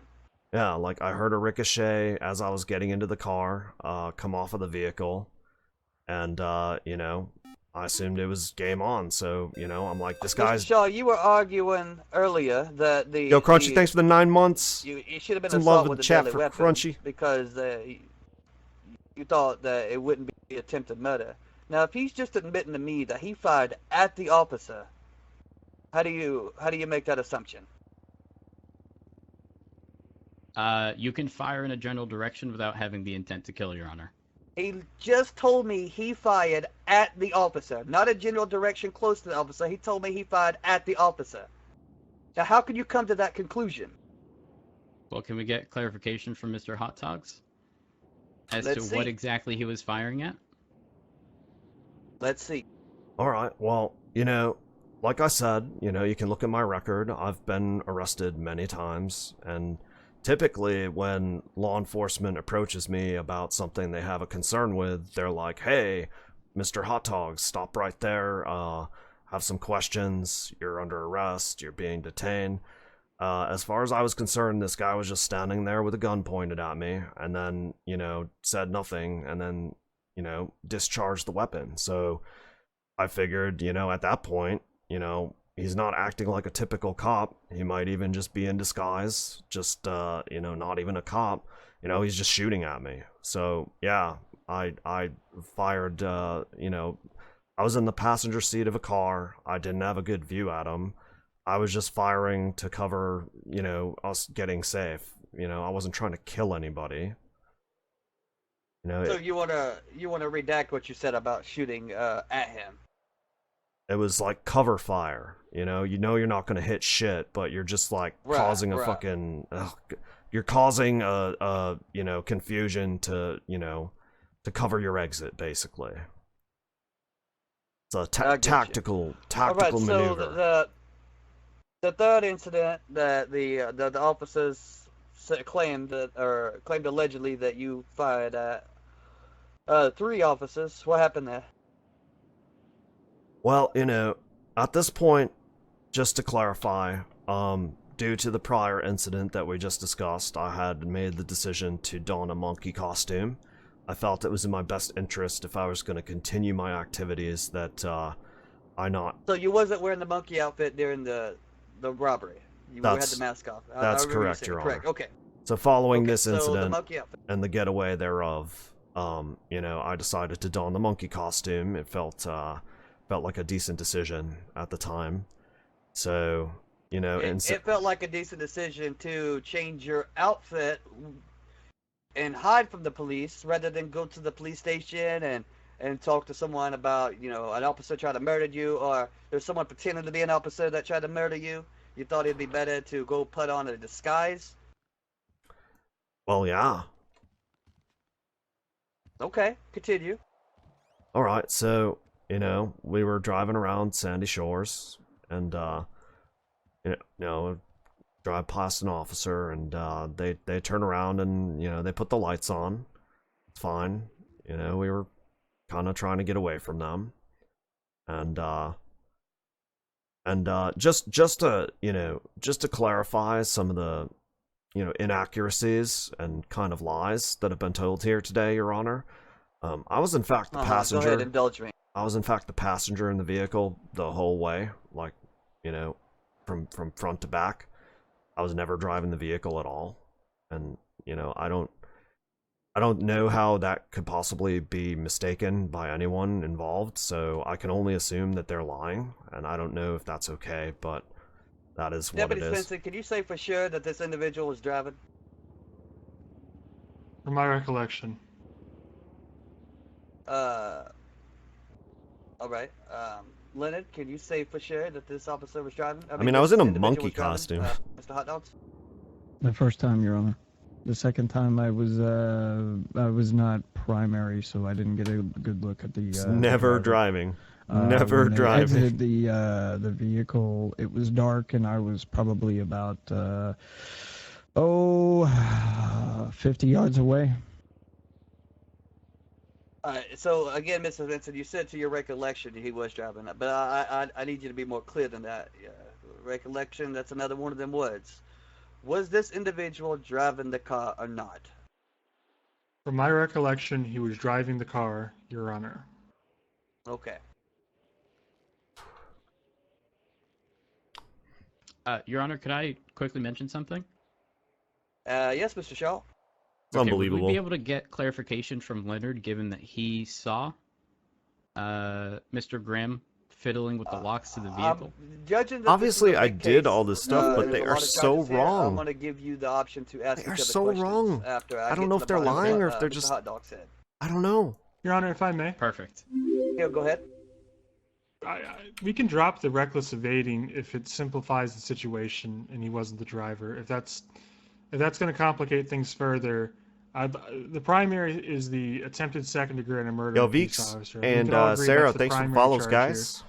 Yeah, like, I heard a ricochet as I was getting into the car, come off of the vehicle, and, I assumed it was game on, so, I'm like, this guy's... Mr. Shaw, you were arguing earlier that the... Yo, Crunchy, thanks for the 9 months. You should have been Some assault love in with the a chat deadly for weapon Crunchy. because you thought that it wouldn't be attempted murder. Now, if he's just admitting to me that he fired at the officer, how do you make that assumption? You can fire in a general direction without having the intent to kill, Your Honor. He just told me he fired at the officer, not a general direction close to the officer. He told me he fired at the officer. Now, how can you come to that conclusion? Well, can we get clarification from Mr. Hauttogs as Let's to what see. exactly he was firing at? Let's see. Alright, well, like I said, you can look at my record. I've been arrested many times, and typically when law enforcement approaches me about something they have a concern with, they're like, hey, Mr. Hauttogs, stop right there, have some questions, you're under arrest, you're being detained. As far as I was concerned, this guy was just standing there with a gun pointed at me, and then, said nothing, and then, discharged the weapon. So I figured, at that point, he's not acting like a typical cop. He might even just be in disguise, just, not even a cop. He's just shooting at me. So, yeah, I fired, I was in the passenger seat of a car. I didn't have a good view at him. I was just firing to cover, us getting safe. I wasn't trying to kill anybody. So you wanna redact what you said about shooting at him? It was like cover fire. You're not gonna hit shit, but you're just like causing a fucking. You're causing a confusion to to cover your exit, basically. It's a tactical maneuver. So the third incident that the officers claimed allegedly that you fired at 3 officers. What happened there? Well, at this point, just to clarify, due to the prior incident that we just discussed, I had made the decision to don a monkey costume. I felt it was in my best interest if I was going to continue my activities that I not... So you wasn't wearing the monkey outfit during the robbery? You had the mask off? That's correct, Your Honor. Correct, okay. So following this so incident the monkey outfit. and the getaway thereof, I decided to don the monkey costume. It felt like a decent decision at the time. So, it felt like a decent decision to change your outfit and hide from the police rather than go to the police station and talk to someone about, an officer trying to murder you, or there's someone pretending to be an officer that tried to murder you. You thought it'd be better to go put on a disguise? Well, yeah. Okay, continue. Alright, so, we were driving around Sandy Shores, and, drive past an officer, and, they turn around and, they put the lights on. It's fine. We were kind of trying to get away from them. And just to clarify some of the, inaccuracies and kind of lies that have been told here today, Your Honor, I was in fact the passenger. Go ahead, indulge me. I was in fact the passenger in the vehicle the whole way, like, from front to back. I was never driving the vehicle at all, and I don't know how that could possibly be mistaken by anyone involved. So I can only assume that they're lying, and I don't know if that's okay, but that is what Deputy it is. Spencer, can you say for sure that this individual was driving? From my recollection. All right. Leonard, can you say for sure that this officer was driving? I mean, I was in a this individual monkey was driving, costume. Mr. Hauttogs? The first time, Your Honor. The second time I was not primary, so I didn't get a good look at the. It's the never driver. driving. Never When they driving. exited the vehicle, it was dark, and I was probably about 50 yards away. So again, Mr. Vincent, you said to your recollection he was driving, but I need you to be more clear than that. Recollection, that's another one of them words. Was this individual driving the car or not? From my recollection, he was driving the car, Your Honor. Okay. Your Honor, could I quickly mention something? Yes, Mr. Shaw. It's Okay, unbelievable. Would we be able to get clarification from Leonard, given that he saw Mr. Graham fiddling with the locks to the vehicle? Judging that Obviously, this is a I big did case, all this stuff, but there's they a are lot of so charges here. wrong. I'm going to give you the option to ask They are each other so questions wrong. after I I don't get know to if they're the bottom of lying what, or if they're Mr. just- Hot Dog said. I don't know. Your Honor, if I may, Perfect. Yeah, go ahead. we can drop the reckless evading if it simplifies the situation and he wasn't the driver. If that's going to complicate things further, the primary is the attempted second-degree murder Yo, of a police Veeks officer. We and can all agree Sarah, that's the thanks for primary follows, charge guys. here,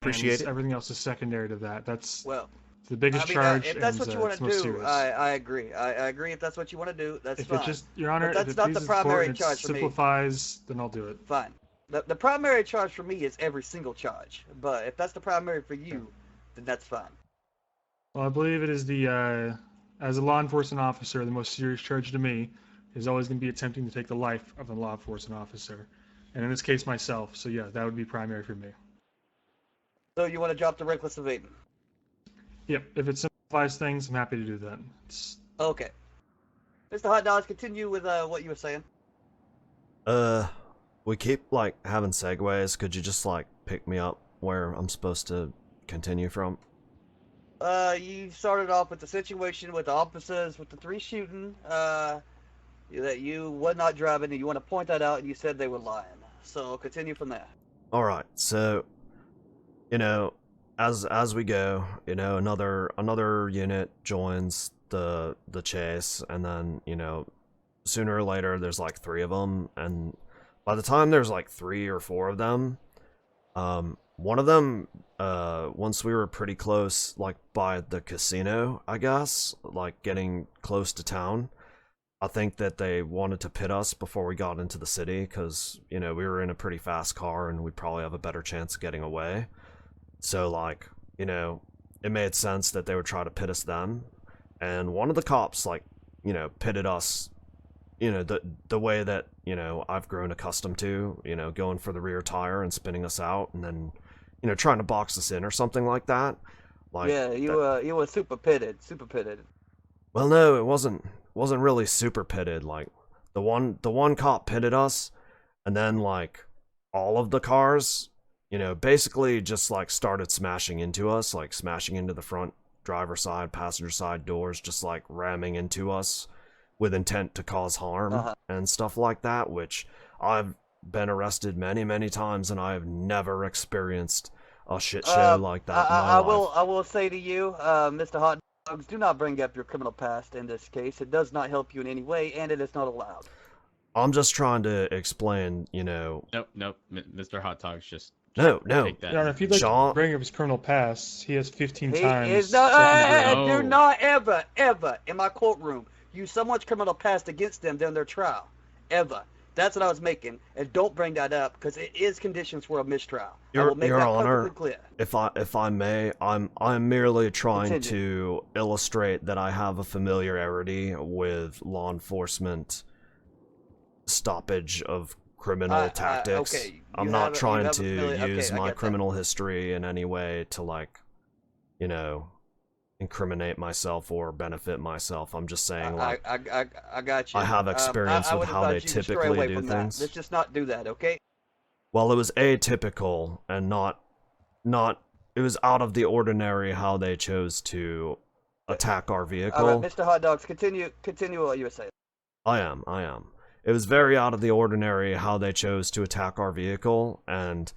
Appreciate and it. everything else is secondary to that. That's Well, the biggest I mean, charge, if that's and what you want it's to most do, serious. I agree. I agree. If that's what you want to do, that's If fine. it just, Your Honor, that's if it not the pleases the court primary and it charge for me. simplifies, then I'll do it. Fine. The primary charge for me is every single charge. But if that's the primary for you, then that's fine. Well, I believe it is as a law enforcement officer, the most serious charge to me is always going to be attempting to take the life of a law enforcement officer. And in this case, myself. So yeah, that would be primary for me. So you want to drop the reckless evading? Yep, if it simplifies things, I'm happy to do that. Okay. Mr. Hot Dogs, continue with what you were saying. We keep, like, having segues. Could you just, like, pick me up where I'm supposed to continue from? You started off with the situation with the officers with the 3 shooting, that you were not driving, and you want to point that out, and you said they were lying. So continue from there. Alright, so, as we go, another unit joins the chase, and then, sooner or later there's like 3 of them, and by the time there's like 3 or 4 of them, one of them, once we were pretty close, like by the casino, I guess, like getting close to town, I think that they wanted to pit us before we got into the city, because, we were in a pretty fast car and we'd probably have a better chance of getting away. So, like, it made sense that they would try to pit us then. And one of the cops, like, pitted us, the way that, I've grown accustomed to, going for the rear tire and spinning us out and then, trying to box us in or something like that. Like, Yeah, you were super pitted. well, no, it wasn't really super pitted. Like, the one cop pitted us, and then, like, all of the cars, basically just, like, started smashing into us, like, smashing into the front driver side, passenger side doors, just, like, ramming into us with intent to cause harm and stuff like that, which I've been arrested many, many times, and I have never experienced a shit show like that in my life. I will say to you, Mr. Hot Dogs, do not bring up your criminal past in this case. It does not help you in any way, and it is not allowed. I'm just trying to explain, Nope. Mr. Hot Dogs just No. take that. Your Honor, if you'd like Sean- to bring up his criminal past, he has 15 He times. is not, second degree. do not ever in my courtroom use someone's criminal past against them during their trial. Ever. That's what I was making, and don't bring that up because it is conditions for a mistrial. I will make Your that Honor, perfectly clear. if I may, I'm merely trying Continue. to illustrate that I have a familiarity with law enforcement stoppage of criminal tactics. okay, I'm you not have a- you trying have a to familiar- use okay, I my get that. criminal history in any way to, like, incriminate myself or benefit myself. I'm just saying, like, I got you. I have experience I with would how advise they you to stray typically away do from that. things. Let's just not do that, okay? Well, it was atypical and not it was out of the ordinary how they chose to attack our vehicle. All right, Mr. Hot Dogs, continue what you were saying. I am. It was very out of the ordinary how they chose to attack our vehicle, and,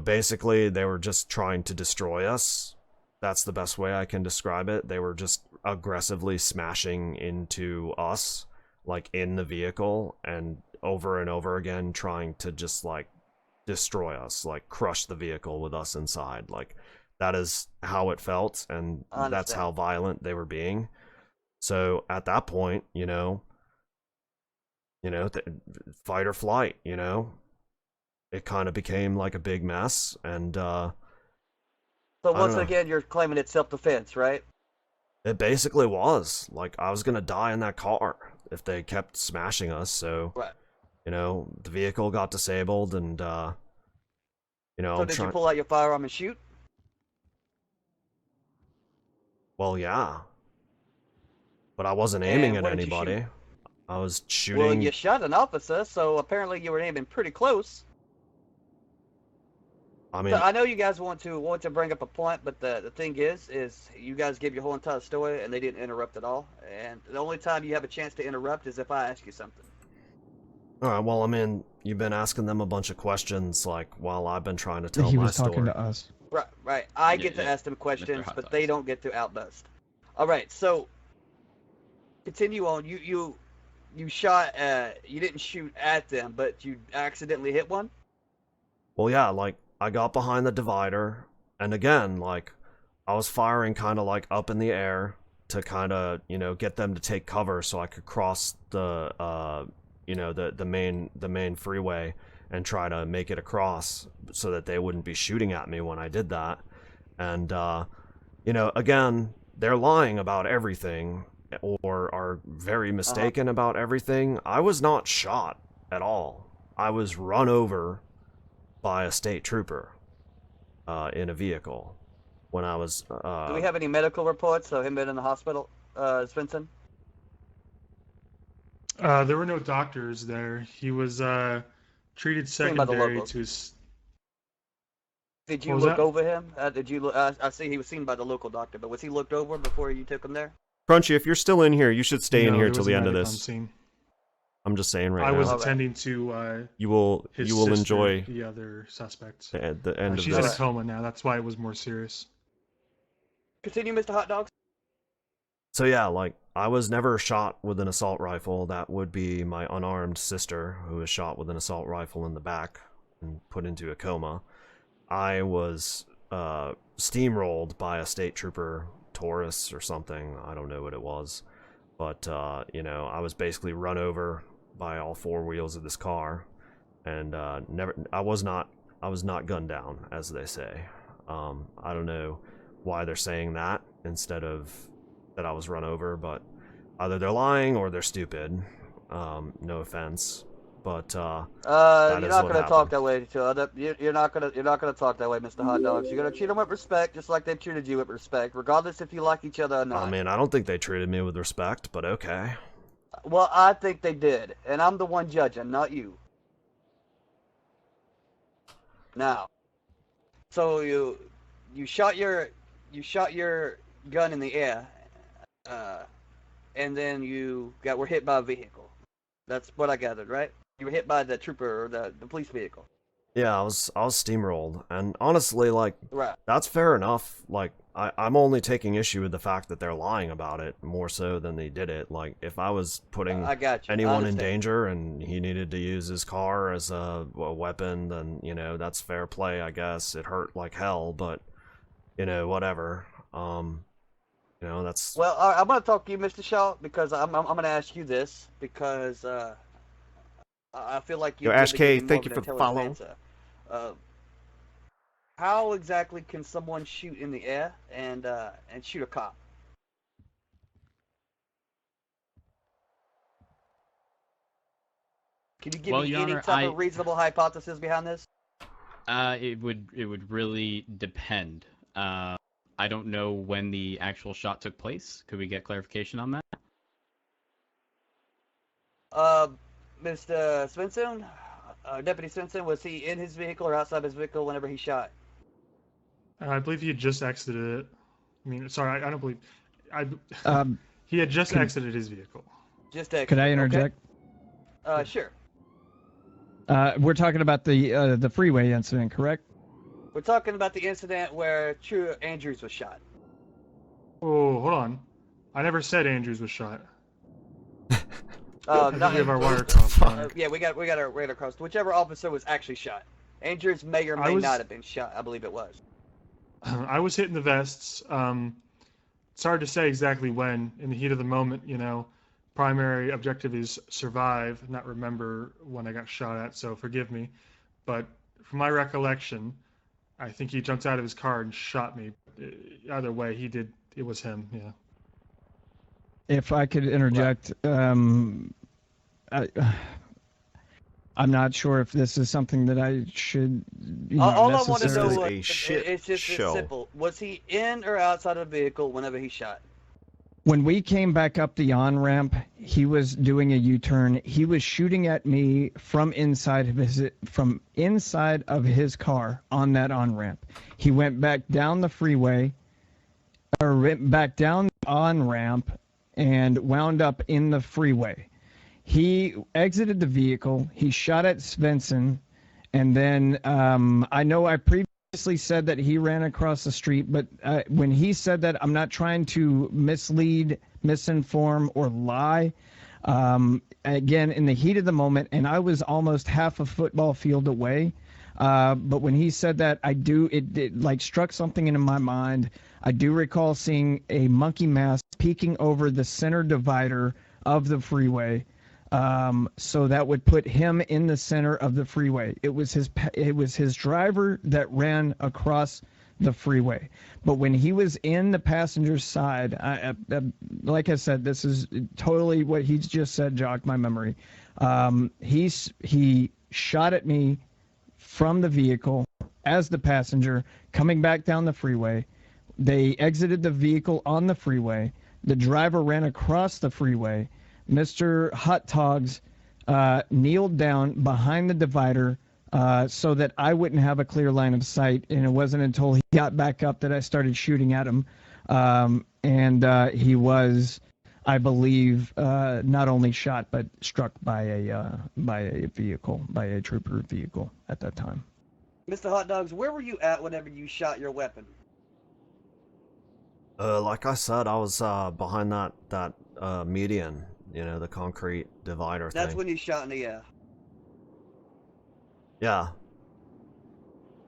basically they were just trying to destroy us. That's the best way I can describe it. They were just aggressively smashing into us, like in the vehicle, and over again trying to just like destroy us, like crush the vehicle with us inside. Like that is how it felt, and that's how violent they were being. So at that point, fight or flight, it kind of became like a big mess. And So once again, you're claiming it's self-defense, right? it basically was. Like, I was gonna die in that car if they kept smashing us. So Right. the vehicle got disabled, and So did you pull out your firearm and shoot? Well, yeah, but I wasn't aiming And at where did you anybody. shoot? I was shooting. Well, you shot an officer, so apparently you were aiming pretty close. I mean, So I know you guys want to bring up a point, but the thing is you guys give your whole entire story and they didn't interrupt at all. And the only time you have a chance to interrupt is if I ask you something. all right. Well, I mean, you've been asking them a bunch of questions, like while I've been trying to tell He my was talking story. to us. Right. I get to ask them questions, but they don't get to outbust. All right. So continue on. You shot. You didn't shoot at them, but you accidentally hit one. Well, yeah, like I got behind the divider, and again, like I was firing kind of like up in the air to kind of get them to take cover so I could cross the the main freeway and try to make it across so that they wouldn't be shooting at me when I did that. And again, they're lying about everything, or are very mistaken about everything. I was not shot at all. I was run over by a state trooper in a vehicle when I was... Do we have any medical reports of him being in the hospital, Svensson? There were no doctors there. He was treated secondary to his... Did you look over him? Did you? I see he was seen by the local doctor, but was he looked over before you took him there? Crunchy, if you're still in here, you should stay in here till the end of this. Scene. I'm just saying right now. I was attending to you will sister, enjoy the other suspects. At the end of she's this. in a coma now. That's why it was more serious. Continue, Mr. Hauttogs. So yeah, like I was never shot with an assault rifle. That would be my unarmed sister, who was shot with an assault rifle in the back and put into a coma. I was steamrolled by a state trooper, Taurus or something. I don't know what it was, but I was basically run over by all four wheels of this car, and I was not gunned down, as they say. I don't know why they're saying that instead of that I was run over, but either they're lying or they're stupid. No offense, but you're not gonna talk that way to other. You're not gonna talk that way, Mr. Hauttogs. You're gonna treat them with respect, just like they've treated you with respect, regardless if you like each other or not. I mean, I don't think they treated me with respect, but okay. Well, I think they did, and I'm the one judging, not you. Now, so you shot your gun in the air, and then were hit by a vehicle. That's what I gathered, right? You were hit by the trooper or the police vehicle. Yeah, I was steamrolled, and honestly, like, right. That's fair enough. Like, I'm only taking issue with the fact that they're lying about it more so than they did it. Like, if I was putting anyone in danger and he needed to use his car as a weapon, then that's fair play, I guess. It hurt like hell, but whatever. That's... Well, I'm going to talk to you, Mr. Shaw, because I'm going to ask you this, because I feel like you... Yo, Ash K, thank you for the follow. How exactly can someone shoot in the air and shoot a cop? Can you give me Your any Honor, type of reasonable hypothesis behind this? It would really depend. I don't know when the actual shot took place. Could we get clarification on that? Mr. Svensson, Deputy Svensson, was he in his vehicle or outside his vehicle whenever he shot? I believe he had just exited it. I mean, sorry, I don't believe... he had just exited his vehicle. Just exited. Could I interject? Okay. Sure. We're talking about the freeway incident, correct? We're talking about the incident where True Andrews was shot. Oh, hold on. I never said Andrews was shot. Uh, I think not- we have our wire crossed. yeah, we got our radar crossed. Whichever officer was actually shot. Andrews may or may not have been shot. I believe it was. I was hitting the vests. It's hard to say exactly when. In the heat of the moment, you know, primary objective is survive, not remember when I got shot at. So forgive me, but from my recollection, I think he jumped out of his car and shot me. Either way, he did. It was him. Yeah. If I could interject, I'm not sure if this is something that I should. All I want to necessarily- know This is a is, shit it's just show. simple. Was he in or outside of the vehicle whenever he shot? When we came back up the on-ramp, he was doing a U-turn. He was shooting at me from inside of his car on that on-ramp. He went back down the freeway, or went back down the on-ramp, and wound up in the freeway. He exited the vehicle. He shot at Svensson, and then I know I previously said that he ran across the street, but when he said that, I'm not trying to mislead, misinform, or lie. Again, in the heat of the moment, and I was almost half a football field away. But when he said that, it like struck something into my mind. I do recall seeing a monkey mask peeking over the center divider of the freeway. So that would put him in the center of the freeway. It was his driver that ran across the freeway. But when he was in the passenger side, like I said, this is totally what he just said jogged my memory. He shot at me from the vehicle as the passenger coming back down the freeway. They exited the vehicle on the freeway. The driver ran across the freeway. Mr. Hauttogs kneeled down behind the divider so that I wouldn't have a clear line of sight, and it wasn't until he got back up that I started shooting at him. He was, I believe, not only shot but struck by a vehicle, by a trooper vehicle at that time. Mr. Hauttogs, where were you at whenever you shot your weapon? Like I said, I was behind that median, you know, the concrete divider That's thing. when you shot in the air. Yeah.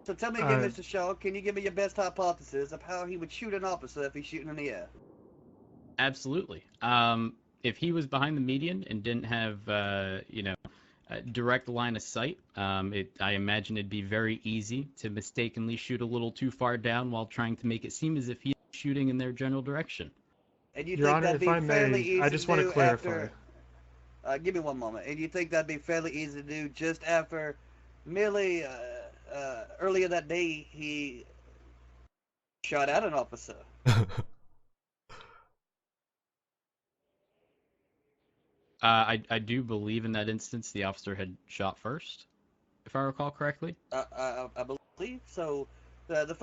So tell me again, Mr. Shaw, can you give me your best hypothesis of how he would shoot an officer if he's shooting in the air? Absolutely. If he was behind the median and didn't have, a direct line of sight, I imagine it'd be very easy to mistakenly shoot a little too far down while trying to make it seem as if he's shooting in their general direction. And you Your think Honor, that'd if be I fairly may, easy I just to want to do clarify. Give me one moment. And you think that'd be fairly easy to do just after merely earlier that day he shot at an officer? I do believe in that instance the officer had shot first, if I recall correctly. I believe so. The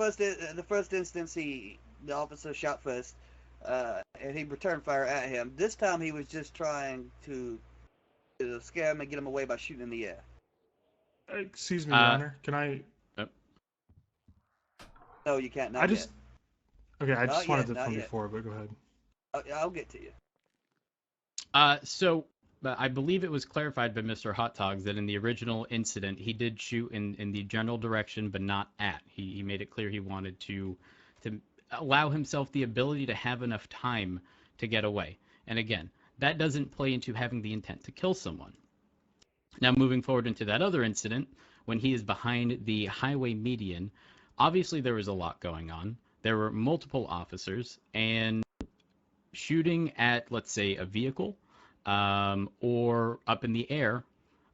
first instance, the officer shot first, and he returned fire at him. This time, he was just trying to scare him and get him away by shooting in the air. Excuse me, Your Honor. Can I? No, you can't. Not I just. yet. Okay, I Not just wanted yet, to not from yet. before, but go ahead. I'll get to you. So I believe it was clarified by Mr. Hauttogs that in the original incident he did shoot in the general direction, but not at. He made it clear he wanted to allow himself the ability to have enough time to get away. And again, that doesn't play into having the intent to kill someone. Now, moving forward into that other incident, when he is behind the highway median, obviously there was a lot going on. There were multiple officers, and shooting at, let's say, a vehicle or up in the air,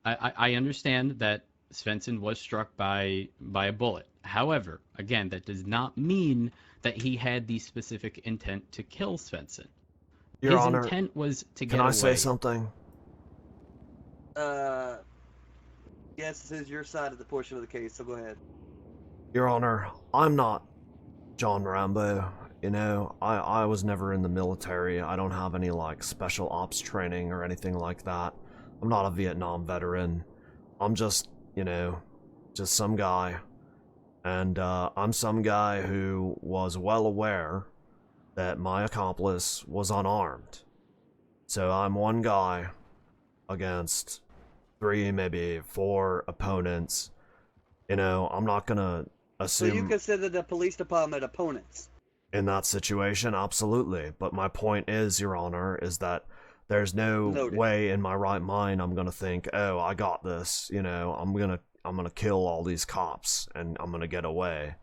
I understand that Svensson was struck by a bullet. However, again, that does not mean that he had the specific intent to kill Svensson. Your His Honor, intent was to get can I away. say something? Yes, this is your side of the portion of the case, so go ahead. Your Honor, I'm not John Rambo. You know, I was never in the military. I don't have any, like, special ops training or anything like that. I'm not a Vietnam veteran. I'm just, you know, just some guy. And I'm some guy who was well aware that my accomplice was unarmed. So I'm one guy against 3, maybe 4 opponents. You know, I'm not gonna So you assume consider the police department opponents? in that situation, absolutely. But my point is, Your Honor, is that there's no Noted. way in my right mind I'm gonna think, oh, I got this. You know, I'm gonna kill all these cops and I'm gonna get away.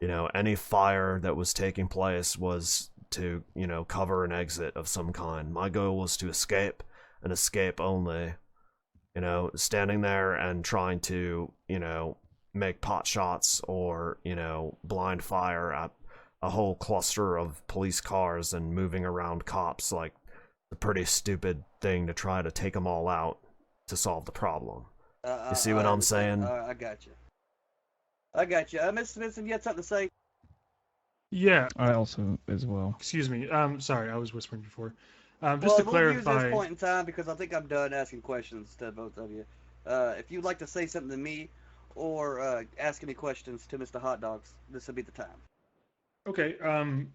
You know, any fire that was taking place was to, you know, cover an exit of some kind. My goal was to escape and escape only. You know, standing there and trying to, you know, make pot shots or, you know, blind fire at a whole cluster of police cars and moving around cops, like, a pretty stupid thing to try to take them all out to solve the problem. You see what I'm saying? I got you. I got you. Mr. Smithson, you had something to say? Yeah. I also as well. Excuse me. Sorry, I was whispering before. Just Well, to we'll use clarify. this point in time because I think I'm done asking questions to both of you. If you'd like to say something to me or ask any questions to Mr. Hauttogs, this will be the time. Okay.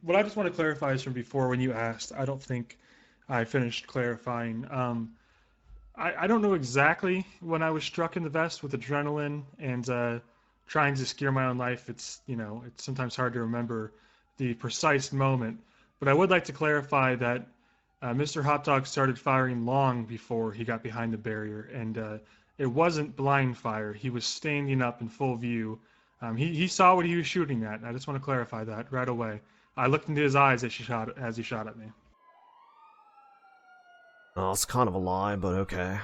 What I just want to clarify is from before when you asked. I don't think I finished clarifying. I don't know exactly when I was struck in the vest with adrenaline and trying to secure my own life. It's, you know, it's sometimes hard to remember the precise moment. But I would like to clarify that Mr. Hauttogs started firing long before he got behind the barrier, and it wasn't blind fire. He was standing up in full view. He saw what he was shooting at. I just want to clarify that right away. I looked into his eyes as he shot at me. Oh, it's kind of a lie, but okay.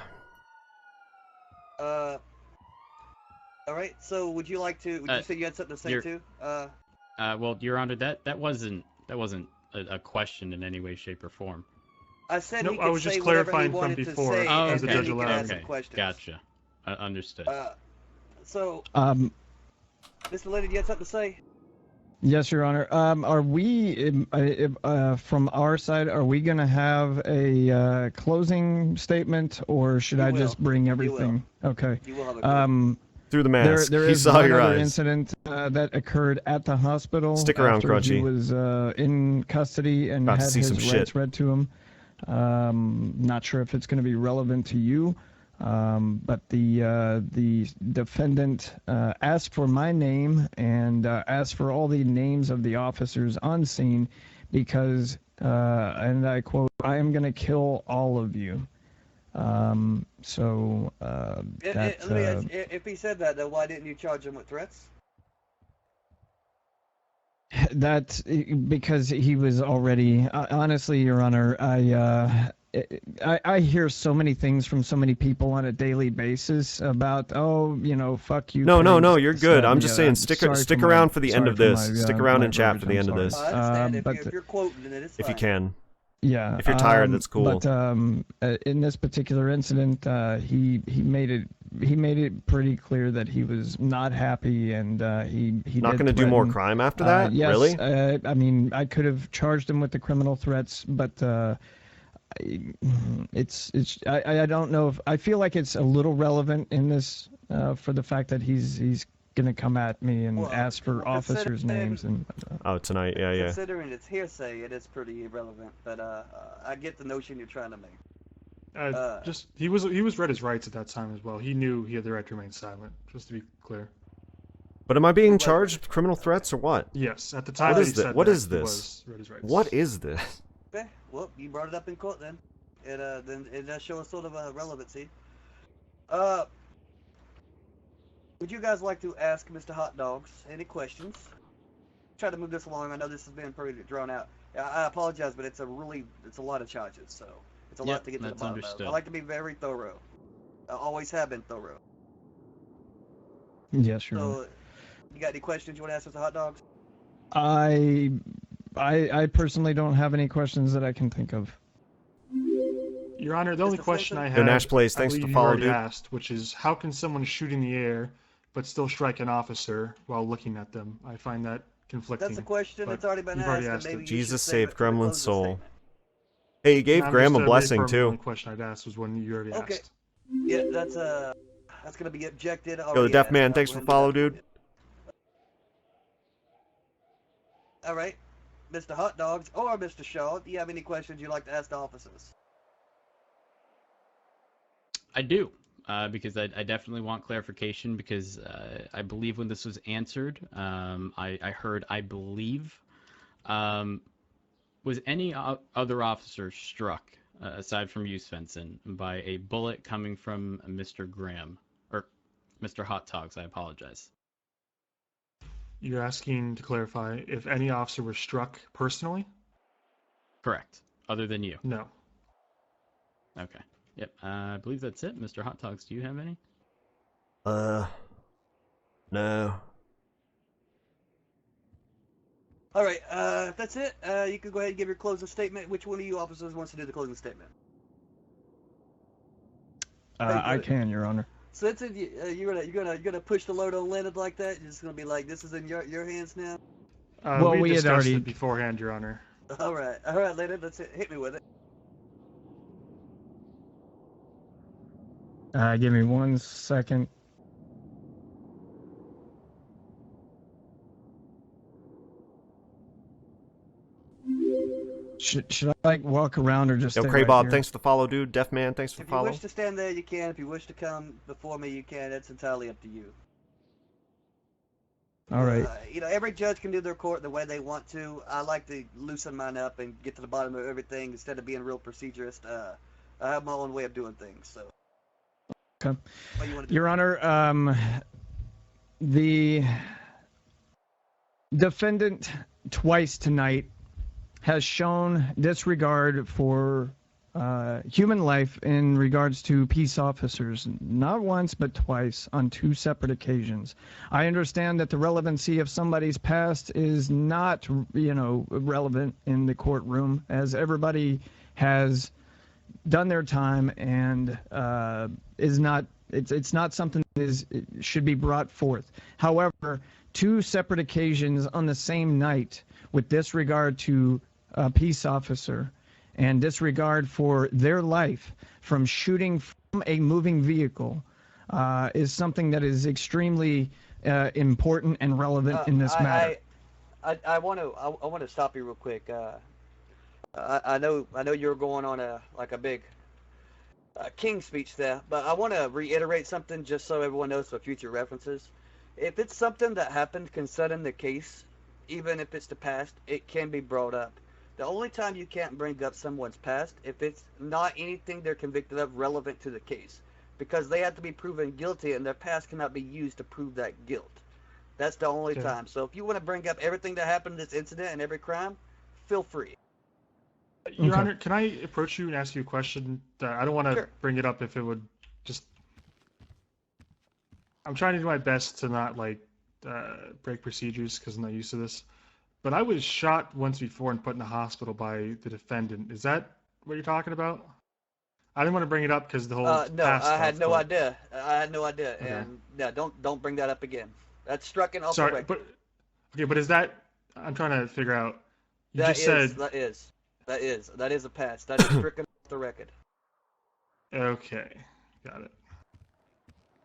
All right. So, would you like to? Would you say you had something to say too? Well, Your Honor, that wasn't a question in any way, shape, or form. I said No, he I could was just say whatever he clarifying from wanted before, to say, Oh, and the then judge you could allowed. ask Okay, some questions. gotcha. Understood. So, Um, Mr. Lady, you had something to say? yes, Your Honor. Are we, from our side, are we going to have a closing statement, or should You I will. just bring You everything? Okay. You will have a Through the mask, There he is saw one your other eyes. incident that occurred at the hospital. Stick around, after Crunchy. He was in custody and About to had see his some rights shit. read to him. Not sure if it's going to be relevant to you, but the defendant asked for my name and asked for all the names of the officers on scene because, and I quote, "I am going to kill all of you." Let me ask, if he said that, then why didn't you charge him with threats? That because he was already honestly, Your Honor, I hear so many things from so many people on a daily basis about, oh, you know, fuck you. No, pigs, you're this, good. that, I'm and just the saying, other. stick around for the end of this. Stick around my and chat for the verbiage, end of I'm this. sorry. I understand. But If you're quoting, then it's If you fine. can. yeah. If you're tired, that's cool. But in this particular incident, he made it pretty clear that he was not happy, and he Not did going to do more threaten. crime after that? Yes, Really? I mean, I could have charged him with the criminal threats, but I don't know if I feel like it's a little relevant in this for the fact that he's gonna come at me and Well, ask for officers' names and. Oh, tonight, yeah. Considering it's hearsay, it is pretty irrelevant. But I get the notion you're trying to make. Just he was read his rights at that time as well. He knew he had the right to remain silent. Just to be clear. But am I being charged with criminal threats or what? Yes, at the time What that is he this? said What that, is he this? was read his rights. What is this? Okay, well, you brought it up in court then. Then it does show a sort of a relevancy. Would you guys like to ask Mr. Hauttogs any questions? Try to move this along. I know this has been pretty drawn out. I apologize, but it's a lot of charges, so it's a lot to get to the that's bottom understood. of. I like to be very thorough. I always have been thorough. Yes, sure. So, you got any questions you want to ask Mr. Hauttogs? I personally don't have any questions that I can think of. Your Honor, the only Mr. question I Flinton? had, Nash Place, I thanks for believe the you follow, already dude. asked, which is how can someone shoot in the air but still strike an officer while looking at them? I find that conflicting. That's a question but that's already been you've asked. already And asked maybe it. you Jesus should save saved it for the Gremlin's closing soul. statement. Hey, you gave And I'm Graham just a blessing reaffirming The only too. question I'd asked was one you already Okay. asked. Yeah, that's gonna be objected. Yo, the deaf man, thanks for follow, dude. All right, Mr. Hauttogs or Mr. Shaw, do you have any questions you'd like to ask the officers? I do, because I definitely want clarification because I believe when this was answered, I heard I believe. Was any other officer struck, aside from you, Svensson, by a bullet coming from Mr. Graham? Or Mr. Hauttogs, I apologize. You're asking to clarify if any officer was struck personally? Correct. Other than you? No. Okay. Yep. I believe that's it. Mr. Hauttogs, do you have any? No. All right, if that's it, you can go ahead and give your closing statement. Which one of you officers wants to do the closing statement? I can, Your Honor. So it's you're gonna push the load on Leonard like that. You're just gonna be like, this is in your hands now. Well, we had discussed already- it beforehand, Your Honor. All right, Leonard, let's hit me with it. Give me 1 second. Should I like walk around or just Yo, stay Cray right Bob, here? thanks for the follow, dude. Deaf Man, thanks for the If you follow. wish to stand there, you can. If you wish to come before me, you can. It's entirely up to you. All right. Every judge can do their court the way they want to. I like to loosen mine up and get to the bottom of everything instead of being real procedurist. I have my own way of doing things. So. Okay. What you want to do? Your Honor, the defendant twice tonight has shown disregard for human life in regards to peace officers, not once but twice on 2 separate occasions. I understand that the relevancy of somebody's past is not, relevant in the courtroom, as everybody has done their time and is not. It's not something that should be brought forth. However, 2 separate occasions on the same night with disregard to a peace officer and disregard for their life from shooting from a moving vehicle is something that is extremely important and relevant in this matter. I want to stop you real quick. I know you're going on a big king speech there, but I want to reiterate something just so everyone knows for future references. If it's something that happened concerning the case, even if it's the past, it can be brought up. The only time you can't bring up someone's past if it's not anything they're convicted of relevant to the case, because they have to be proven guilty and their past cannot be used to prove that guilt. That's the only time. So if you want to bring up everything that happened in this incident and every crime, feel free. Your Honor, can I approach you and ask you a question? I don't want to bring it up if it would just... I'm trying to do my best to not, break procedures because I'm not used to this. But I was shot once before and put in the hospital by the defendant. Is that what you're talking about? I didn't want to bring it up because the whole No, past I had stuff, no but- idea. I had no idea. Okay. And yeah, don't bring that up again. That's struck and off the Sorry, record. but is that... I'm trying to figure out... You That just said... That is a pass. That is stricken off the record. Okay, got it.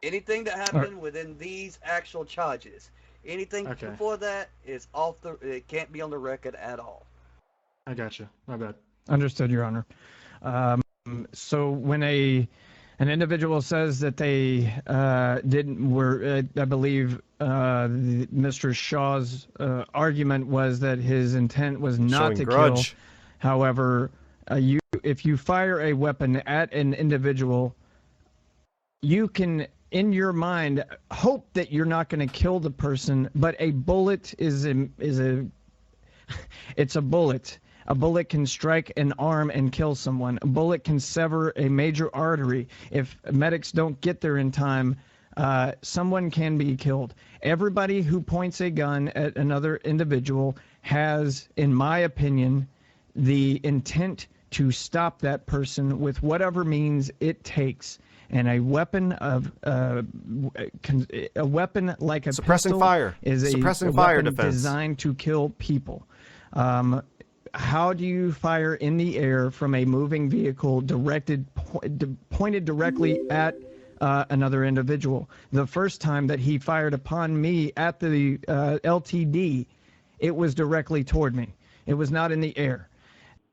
Anything that happened within these actual charges, anything before that is off the. It can't be on the record at all. I gotcha. My bad. Understood, Your Honor. So when an individual says that they I believe Mr. Shaw's argument was that his intent was not to kill. However, if you fire a weapon at an individual, you can, in your mind, hope that you're not going to kill the person, but a bullet it's a bullet. A bullet can strike an arm and kill someone. A bullet can sever a major artery. If medics don't get there in time, someone can be killed. Everybody who points a gun at another individual has, in my opinion, the intent to stop that person with whatever means it takes. And a weapon like a suppressing pistol fire is a fire weapon defense designed to kill people. How do you fire in the air from a moving vehicle pointed directly at another individual? The first time that he fired upon me at the LTD, it was directly toward me. It was not in the air.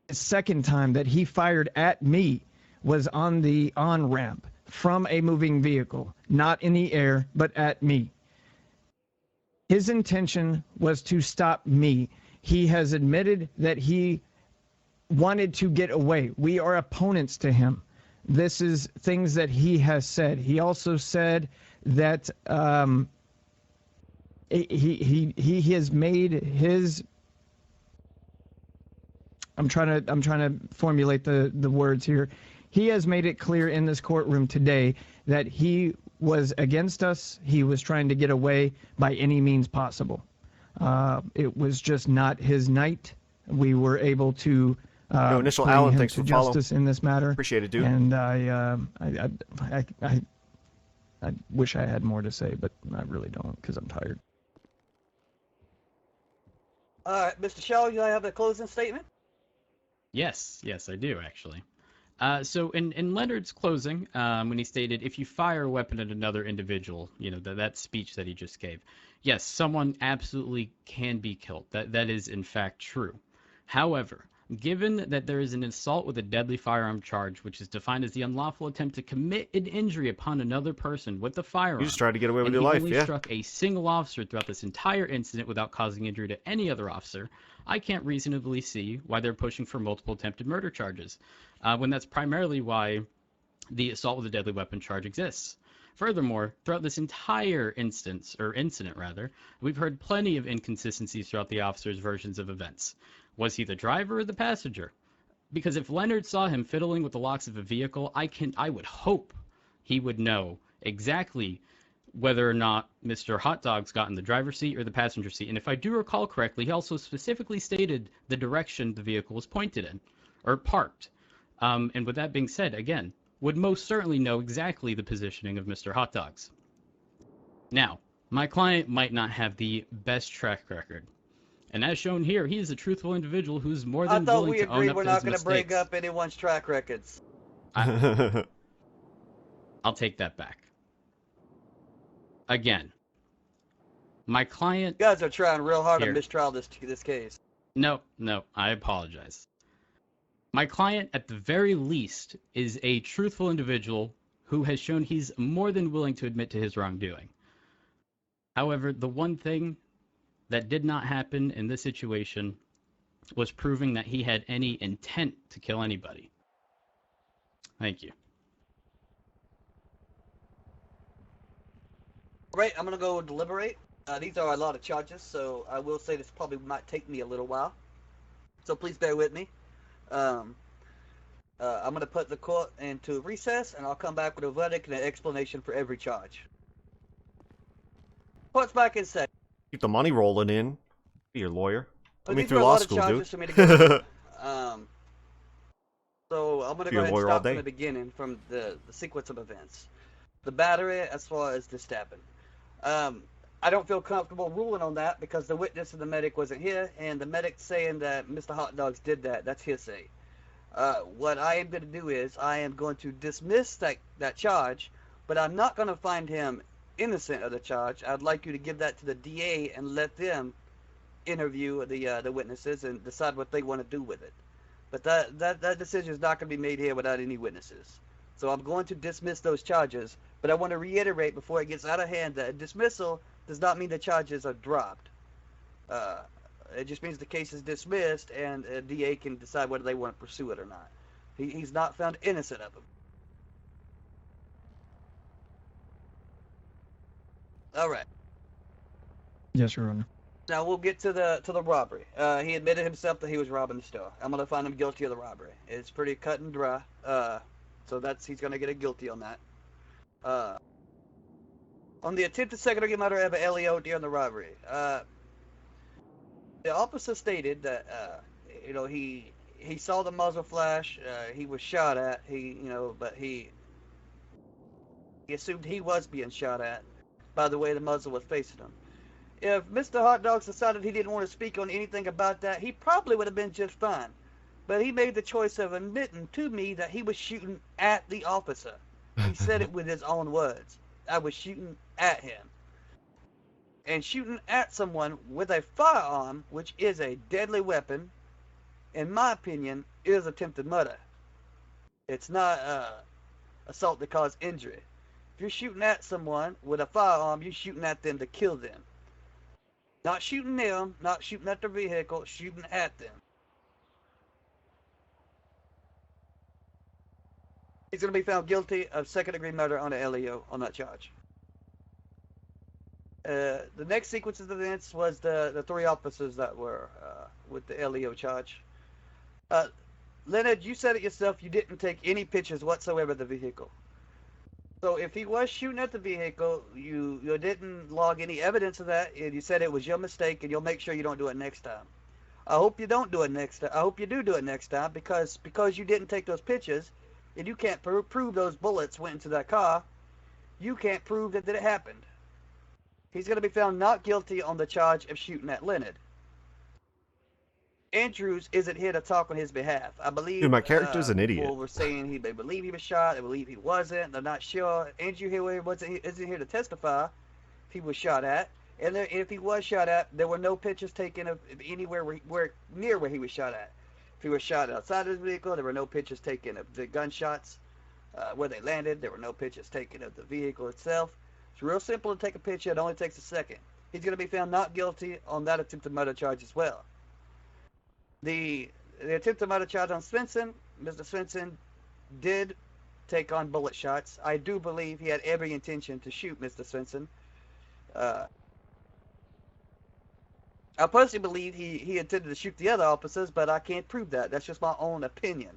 The second time that he fired at me was on the on-ramp from a moving vehicle, not in the air, but at me. His intention was to stop me. He has admitted that he wanted to get away. We are opponents to him. This is things that he has said. He also said that he has made his. I'm trying to formulate the words here. He has made it clear in this courtroom today that he was against us. He was trying to get away by any means possible. It was just not his night. We were able to No initial bring Alan, him thanks to for follow. justice in this matter. Appreciate it, dude. And I wish I had more to say, but I really don't because I'm tired. All right, Mr. Shaw, you have a closing statement? Yes, I do actually. So in Leonard's closing, when he stated, if you fire a weapon at another individual, that speech that he just gave, yes, someone absolutely can be killed. That is in fact true. However, given that there is an assault with a deadly firearm charge, which is defined as the unlawful attempt to commit an injury upon another person with a firearm, You just tried to get away with and your he life, only yeah. struck a single officer throughout this entire incident without causing injury to any other officer, I can't reasonably see why they're pushing for multiple attempted murder charges, when that's primarily why the assault with a deadly weapon charge exists. Furthermore, throughout this entire incident, we've heard plenty of inconsistencies throughout the officer's versions of events. Was he the driver or the passenger? Because if Leonard saw him fiddling with the locks of a vehicle, I would hope he would know exactly whether or not Mr. Hauttogs got in the driver's seat or the passenger seat. And if I do recall correctly, he also specifically stated the direction the vehicle was pointed in, or parked. And with that being said, again, would most certainly know exactly the positioning of Mr. Hauttogs. Now, my client might not have the best track record. And as shown here, he is a truthful individual who's more than willing to own up to his mistakes. I thought we agreed we're not going to bring up anyone's track records. I'll take that back. Again, my client... You guys are trying real hard Here. to mistrial this case. No, I apologize. My client, at the very least, is a truthful individual who has shown he's more than willing to admit to his wrongdoing. However, the one thing that did not happen in this situation was proving that he had any intent to kill anybody. Thank you. Right, I'm going to go deliberate. These are a lot of charges, so I will say this probably might take me a little while. So please bear with me. I'm going to put the court into recess, and I'll come back with a verdict and an explanation for every charge. Court's back in session. Keep the money rolling in. Be your lawyer. Put me These through are a law lot of school, charges dude. for me to go through. So I'm going to Be go a ahead and lawyer all start from day. the beginning, from the sequence of events. The battery as far as the stabbing. I don't feel comfortable ruling on that because the witness and the medic wasn't here, and the medic saying that Mr. Hauttogs did that, that's hearsay. What I am going to do is I am going to dismiss that charge, but I'm not going to find him innocent of the charge. I'd like you to give that to the DA and let them interview the witnesses and decide what they want to do with it. But that decision is not going to be made here without any witnesses. So I'm going to dismiss those charges, but I want to reiterate before it gets out of hand that a dismissal does not mean the charges are dropped. It just means the case is dismissed and a DA can decide whether they want to pursue it or not. He's not found innocent of them. All right. Yes, Your Honor. Now we'll get to the robbery. He admitted himself that he was robbing the store. I'm gonna find him guilty of the robbery. It's pretty cut and dry. So he's gonna get a guilty on that. On the attempted second-degree murder of an LEO during the robbery, the officer stated that he saw the muzzle flash. He was shot at. But he assumed he was being shot at by the way the muzzle was facing him. If Mr. Hauttogs decided he didn't want to speak on anything about that, he probably would have been just fine. But he made the choice of admitting to me that he was shooting at the officer. He said it with his own words. I was shooting at him. And shooting at someone with a firearm, which is a deadly weapon, in my opinion, is attempted murder. It's not assault that caused injury. If you're shooting at someone with a firearm, you're shooting at them to kill them. Not shooting them, not shooting at their vehicle, shooting at them. He's going to be found guilty of second-degree murder on the LEO on that charge. The next sequence of events was the three officers that were with the LEO charge. Leonard, you said it yourself, you didn't take any pictures whatsoever of the vehicle. So if he was shooting at the vehicle, you didn't log any evidence of that, and you said it was your mistake, and you'll make sure you don't do it next time. I hope you don't do it next time. I hope you do it next time, because you didn't take those pictures, and you can't prove those bullets went into that car, you can't prove that it happened. He's going to be found not guilty on the charge of shooting at Leonard. Andrews isn't here to talk on his behalf. I believe. Dude, my character's an idiot. People were saying they believe he was shot. They believe he wasn't. They're not sure. Andrew here isn't here to testify if he was shot at. And if he was shot at, there were no pictures taken of anywhere near where he was shot at. If he was shot outside of his vehicle, there were no pictures taken of the gunshots where they landed. There were no pictures taken of the vehicle itself. It's real simple to take a picture. It only takes a second. He's going to be found not guilty on that attempted murder charge as well. The attempted murder charge on Svensson, Mr. Svensson did take on bullet shots. I do believe he had every intention to shoot Mr. Svensson. I personally believe he intended to shoot the other officers, but I can't prove that. That's just my own opinion.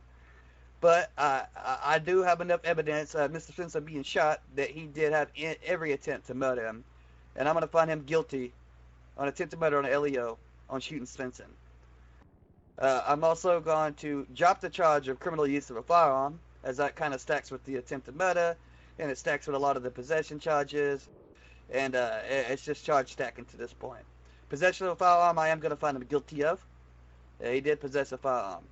But I do have enough evidence of Mr. Svensson being shot that he did have every attempt to murder him. And I'm going to find him guilty on attempted murder on the LEO on shooting Svensson. I'm also going to drop the charge of criminal use of a firearm, as that kind of stacks with the attempted murder, and it stacks with a lot of the possession charges, and it's just charge stacking to this point. Possession of a firearm, I am going to find him guilty of. He did possess a firearm.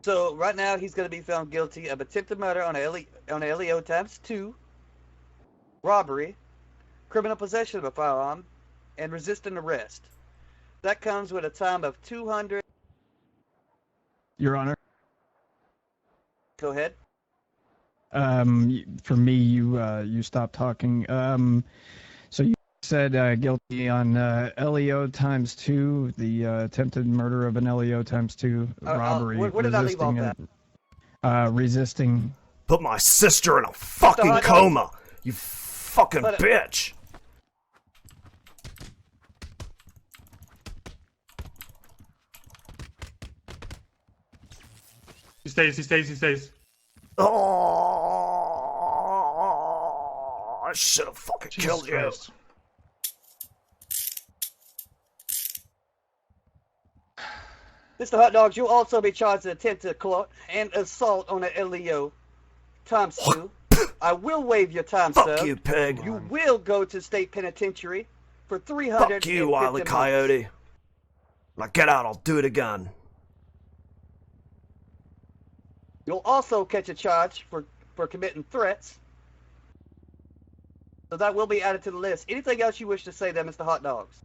So right now he's going to be found guilty of attempted murder on a LEO times 2, robbery, criminal possession of a firearm, and resisting arrest. That comes with a time of 200. Your Honor. Go ahead. For me, you stopped talking. So you said guilty on LEO times 2, the attempted murder of an LEO times 2 robbery. Where did I leave off at? Resisting. Put my sister in a fucking coma, you fucking bitch. He stays. Oh, I should have fucking killed you. Christ. Mr. Hauttogs, you'll also be charged with attempted court and assault on a LEO times 2. I will waive your time, sir. Fuck you, pig. You will go to state penitentiary for 300. Fuck you, Wile E. Coyote. Now get out, I'll do it again. You'll also catch a charge for committing threats. So that will be added to the list. Anything else you wish to say there, Mr. Hauttogs?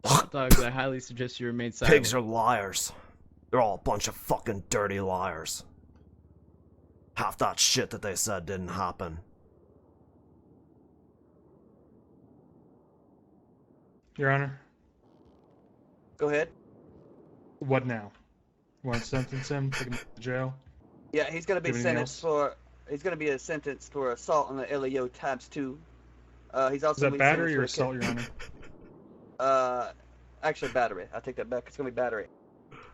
Hauttogs, I highly suggest you remain silent. Pigs are liars. They're all a bunch of fucking dirty liars. Half that shit that they said didn't happen. Your Honor. Go ahead. What now? You want to sentence him? Take him to jail? Yeah, he's going to be Anything sentenced else? He's going to be a sentence for assault on the LEO times 2. He's also Is that battery or assault, Your Honor? Actually battery. I take that back. It's going to be battery.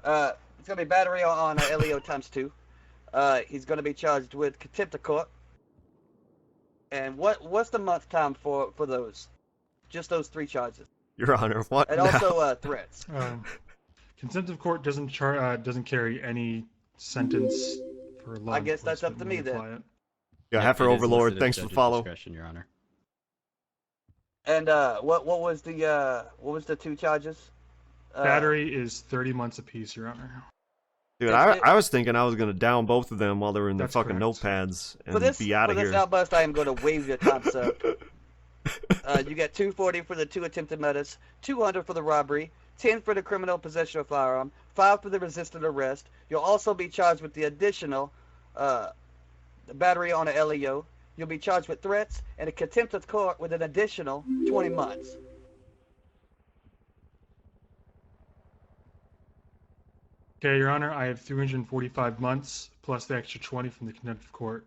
It's going to be battery on LEO times 2. He's going to be charged with contempt of court. And what's the month time for those? Just those 3 charges. Your Honor, what? And also threats. Contempt of court doesn't carry any sentence for law I guess that's up to enforcement me when then. we apply it. Yeah, It Heifer is Overlord, listed as thanks for judge's follow. discretion, Your Honor. And what was the 2 charges? Battery is 30 months apiece, Your Honor. Dude, I was thinking I was gonna down both of them while they were in their That's fucking correct. notepads and For this be out of for this here. outburst, I am going to waive your time, sir. You get 240 for the 2 attempted murders, 200 for the robbery, 10 for the criminal possession of a firearm, 5 for the resisted arrest. You'll also be charged with the additional battery on a LEO. You'll be charged with threats and a contempt of court with an additional 20 months. Okay, Your Honor, I have 345 months plus the extra 20 from the contempt of court.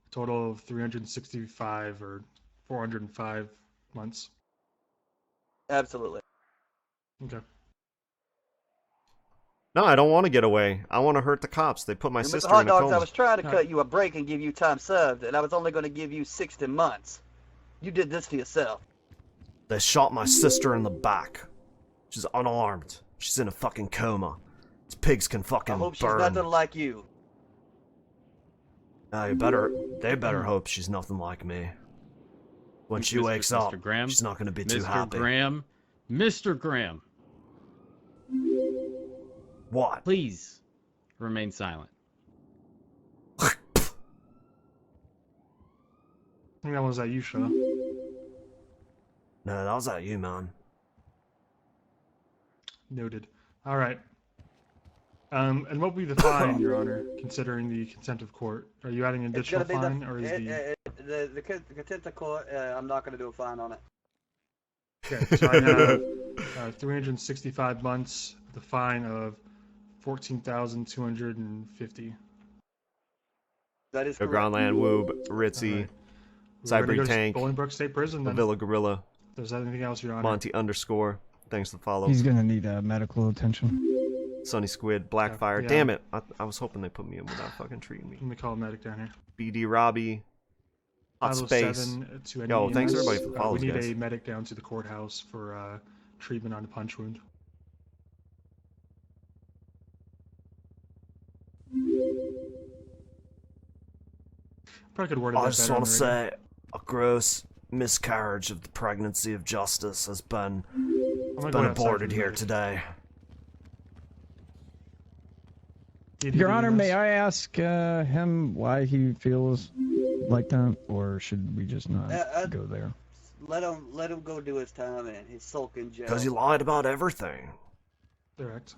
A total of 365 or 405 months. Absolutely. Okay. No, I don't want to get away. I want to hurt the cops. They put my And sister Mr. in a Hauttogs, coma. I was trying to cut you a break and give you time served, and I was only going to give you 60 months. You did this to yourself. They shot my sister in the back. She's unarmed. She's in a fucking coma. These pigs can fucking I hope she's burn. nothing like you. They better hope she's nothing like me. When she wakes up, Mr. Graham, she's not going to be too Mr. happy. Mr. Graham, What? please remain silent. I think that was at you, Shaw. No, that was at you, man. Noted. All right. And what will be the fine, Your Honor, considering the contempt of court? Are you adding an It's going additional to be fine, or is the... the contempt of court. I'm not going to do a fine on it. Okay, so I have 365 months, the fine of 14,250. That is Go correct. Groundland, Woob, Ritzy, All right. We're gonna Cyber go to Tank, Bolingbroke State Prison, then. Villa Gorilla, There's anything else, Your Honor? Monty _ Thanks for the follow. He's gonna need medical attention. Sunny Squid, Blackfire. Yeah. Damn it. I was hoping they put me in without fucking treating me. Let me call a medic down here. BD Robbie. Hot Space. 507 to any Yo, thanks EMS. everybody for the follows, We need guys. a medic down to the courthouse for treatment on a punch wound. Probably could word it I that just better on want to the radio. say a gross miscarriage of the pregnancy of justice has been, I'm gonna go outside aborted for the here medic. today. Your Honor, EMS. may I ask him why he feels like that, or should we just not go there? Let him go do his time and his sulk in jail. Because he lied about everything. Direct.